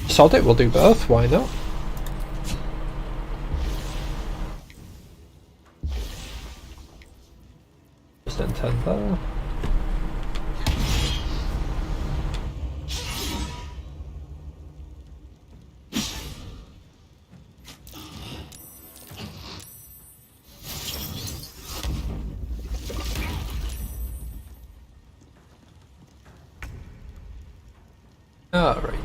Sod it, we'll do both, why not? Just enter turn there. Alrighty.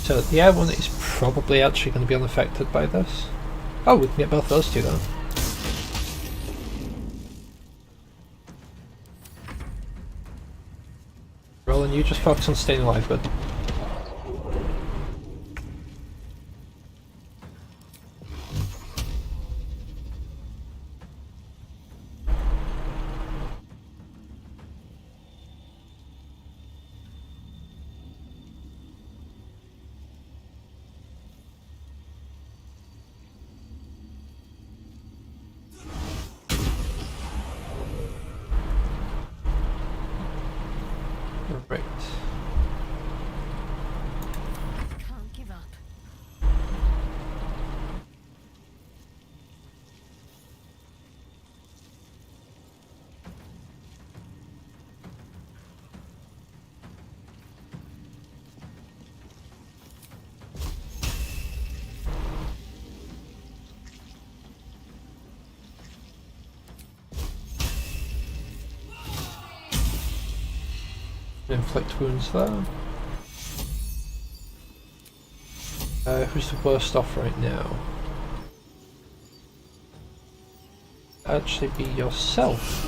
So the air one is probably actually going to be unaffected by this. Oh, we can get both those two then. Roland, you just focus on staying alive, bud. Right. Can't give up. Inflict wounds there. Who's the worst off right now? Actually be yourself.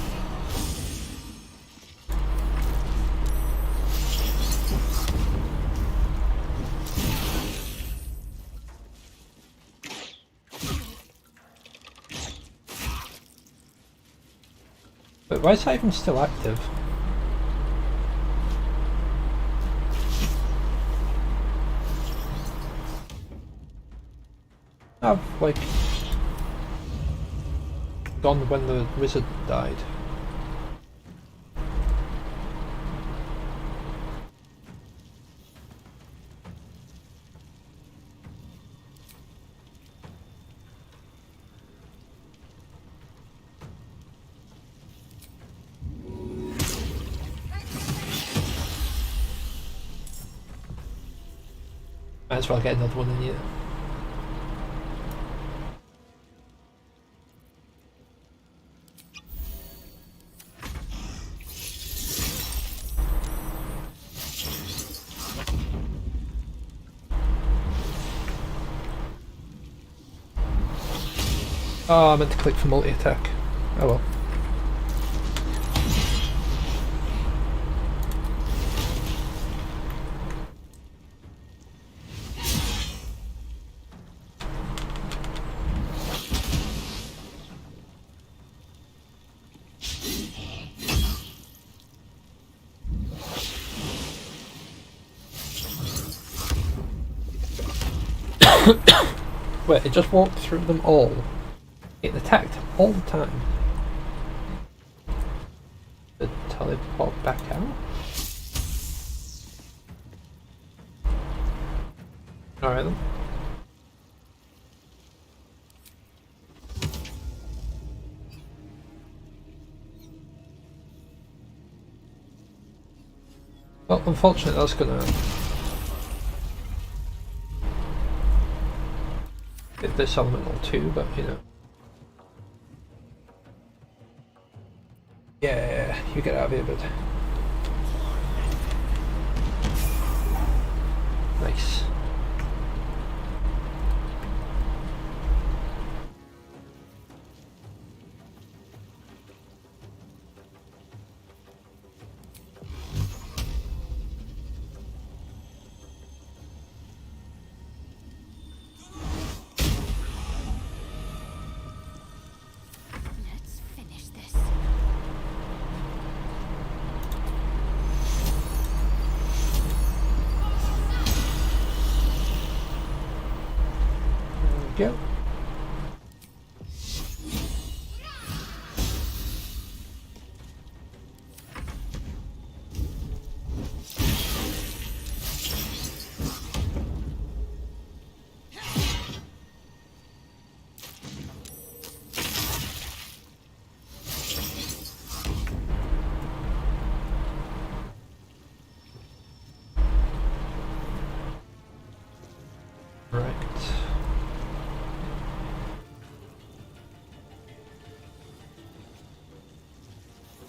But why is that even still active? I've like gone when the wizard died. Might as well get another one in here. Oh, I meant to click for multi-attack. Oh well. Wait, it just walked through them all. It attacked all the time. Did it teleport back out? Alright then. Well, unfortunately that's gonna hit this elemental too, but you know. Yeah, you get out of here, bud. Nice. Let's finish this. There we go.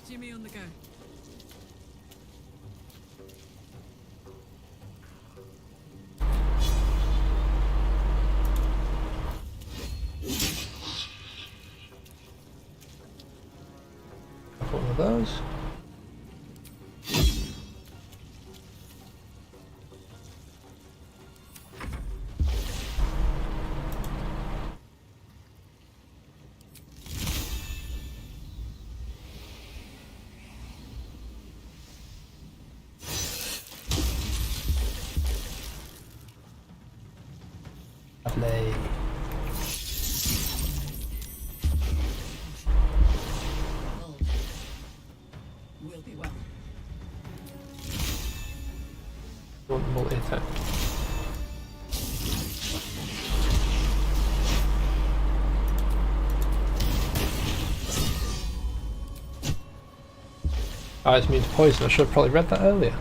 Jimmy on the go. One of those. Lovely. Will be well. One multi-attack. Ah, it's immune to poison. I should have probably read that earlier.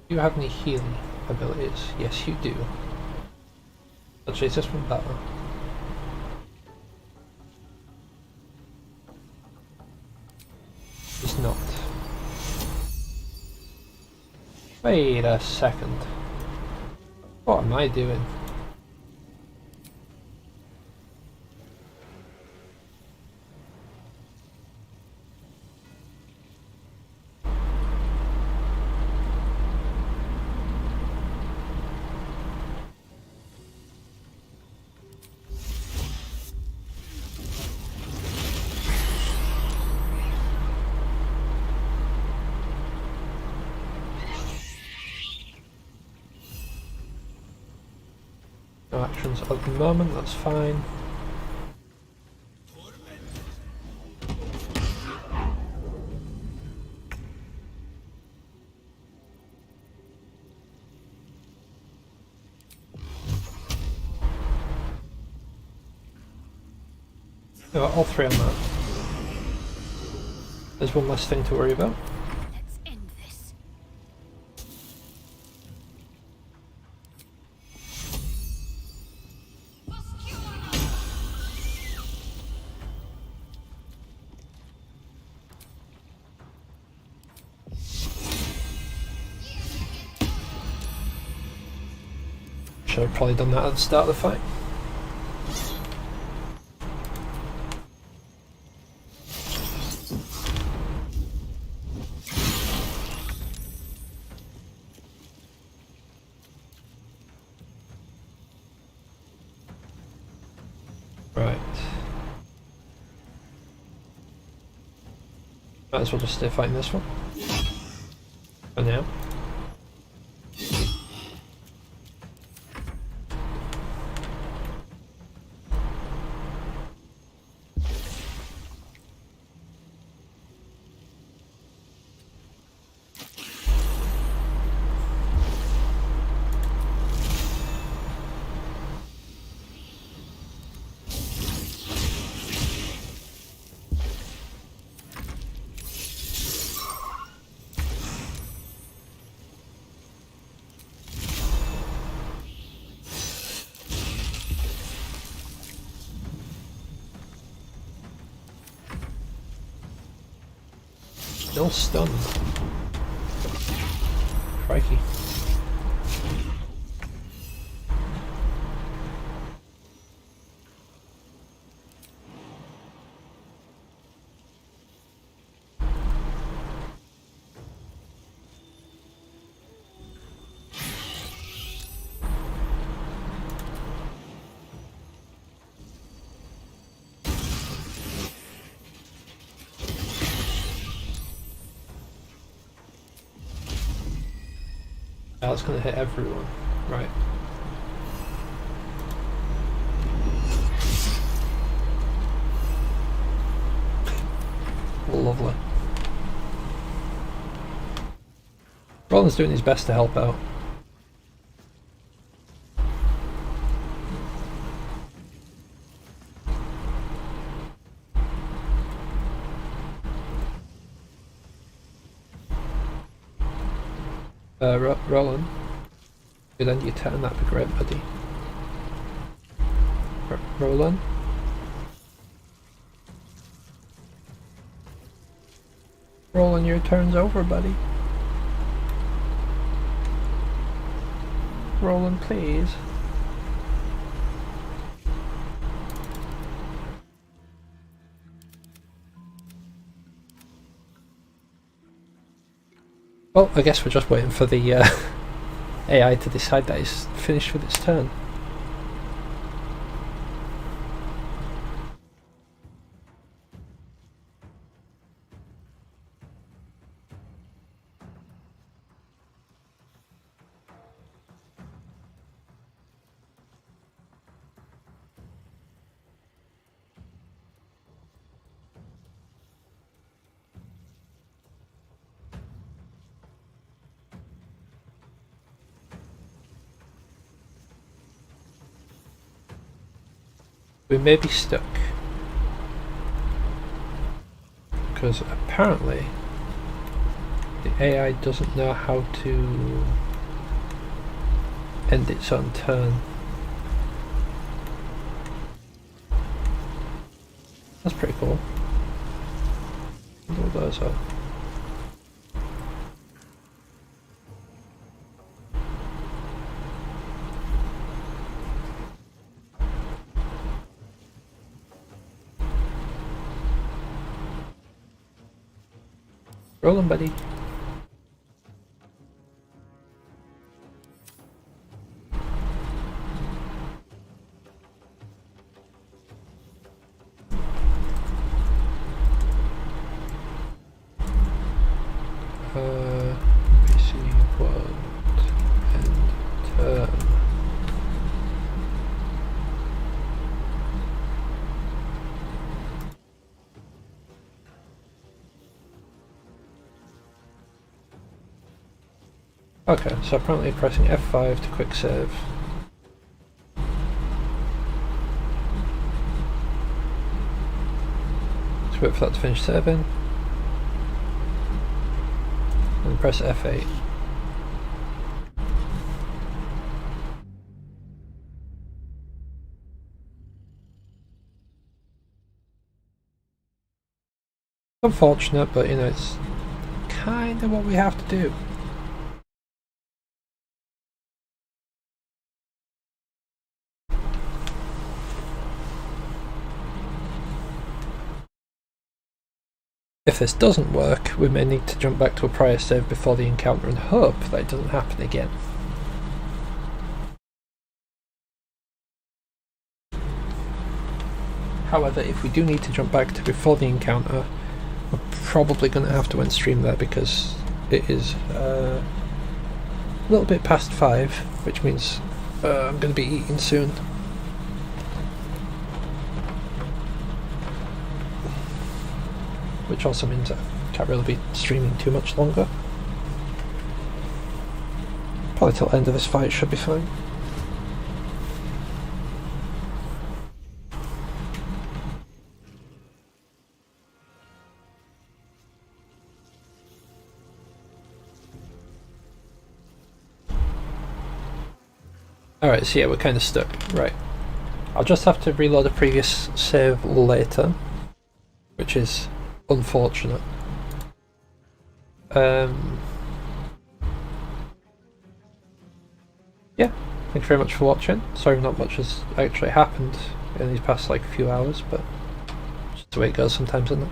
Do you have any healing abilities? Yes, you do. Actually, it's this one better. It's not. Wait a second. What am I doing? No actions at the moment, that's fine. No, all three on that. There's one less thing to worry about. Let's end this. Should have probably done that at the start of the fight. Right. Might as well just stay fighting this one. For now. Still stunned. Crikey. That's going to hit everyone. Right. Lovely. Roland's doing his best to help out. Roland. You then you turn, that'd be great, buddy. Roland? Roland, your turn's over, buddy. Roland, please. Well, I guess we're just waiting for the AI to decide that it's finished with its turn. We may be stuck. Because apparently the AI doesn't know how to end its own turn. That's pretty cool. All those are. Rolling, buddy. PC world and turn. Okay, so apparently pressing F5 to quick save. Let's wait for that to finish saving. And press F8. Unfortunate, but you know, it's kind of what we have to do. If this doesn't work, we may need to jump back to a prior save before the encounter and hope that it doesn't happen again. However, if we do need to jump back to before the encounter, we're probably going to have to end stream there because it is a little bit past 5, which means I'm going to be eating soon. Which also means I can't really be streaming too much longer. Probably till the end of this fight should be fine. Alright, so yeah, we're kind of stuck. Right. I'll just have to reload a previous save later, which is unfortunate. Yeah, thank you very much for watching. Sorry not much has actually happened in these past like few hours, but just the way it goes sometimes, isn't it?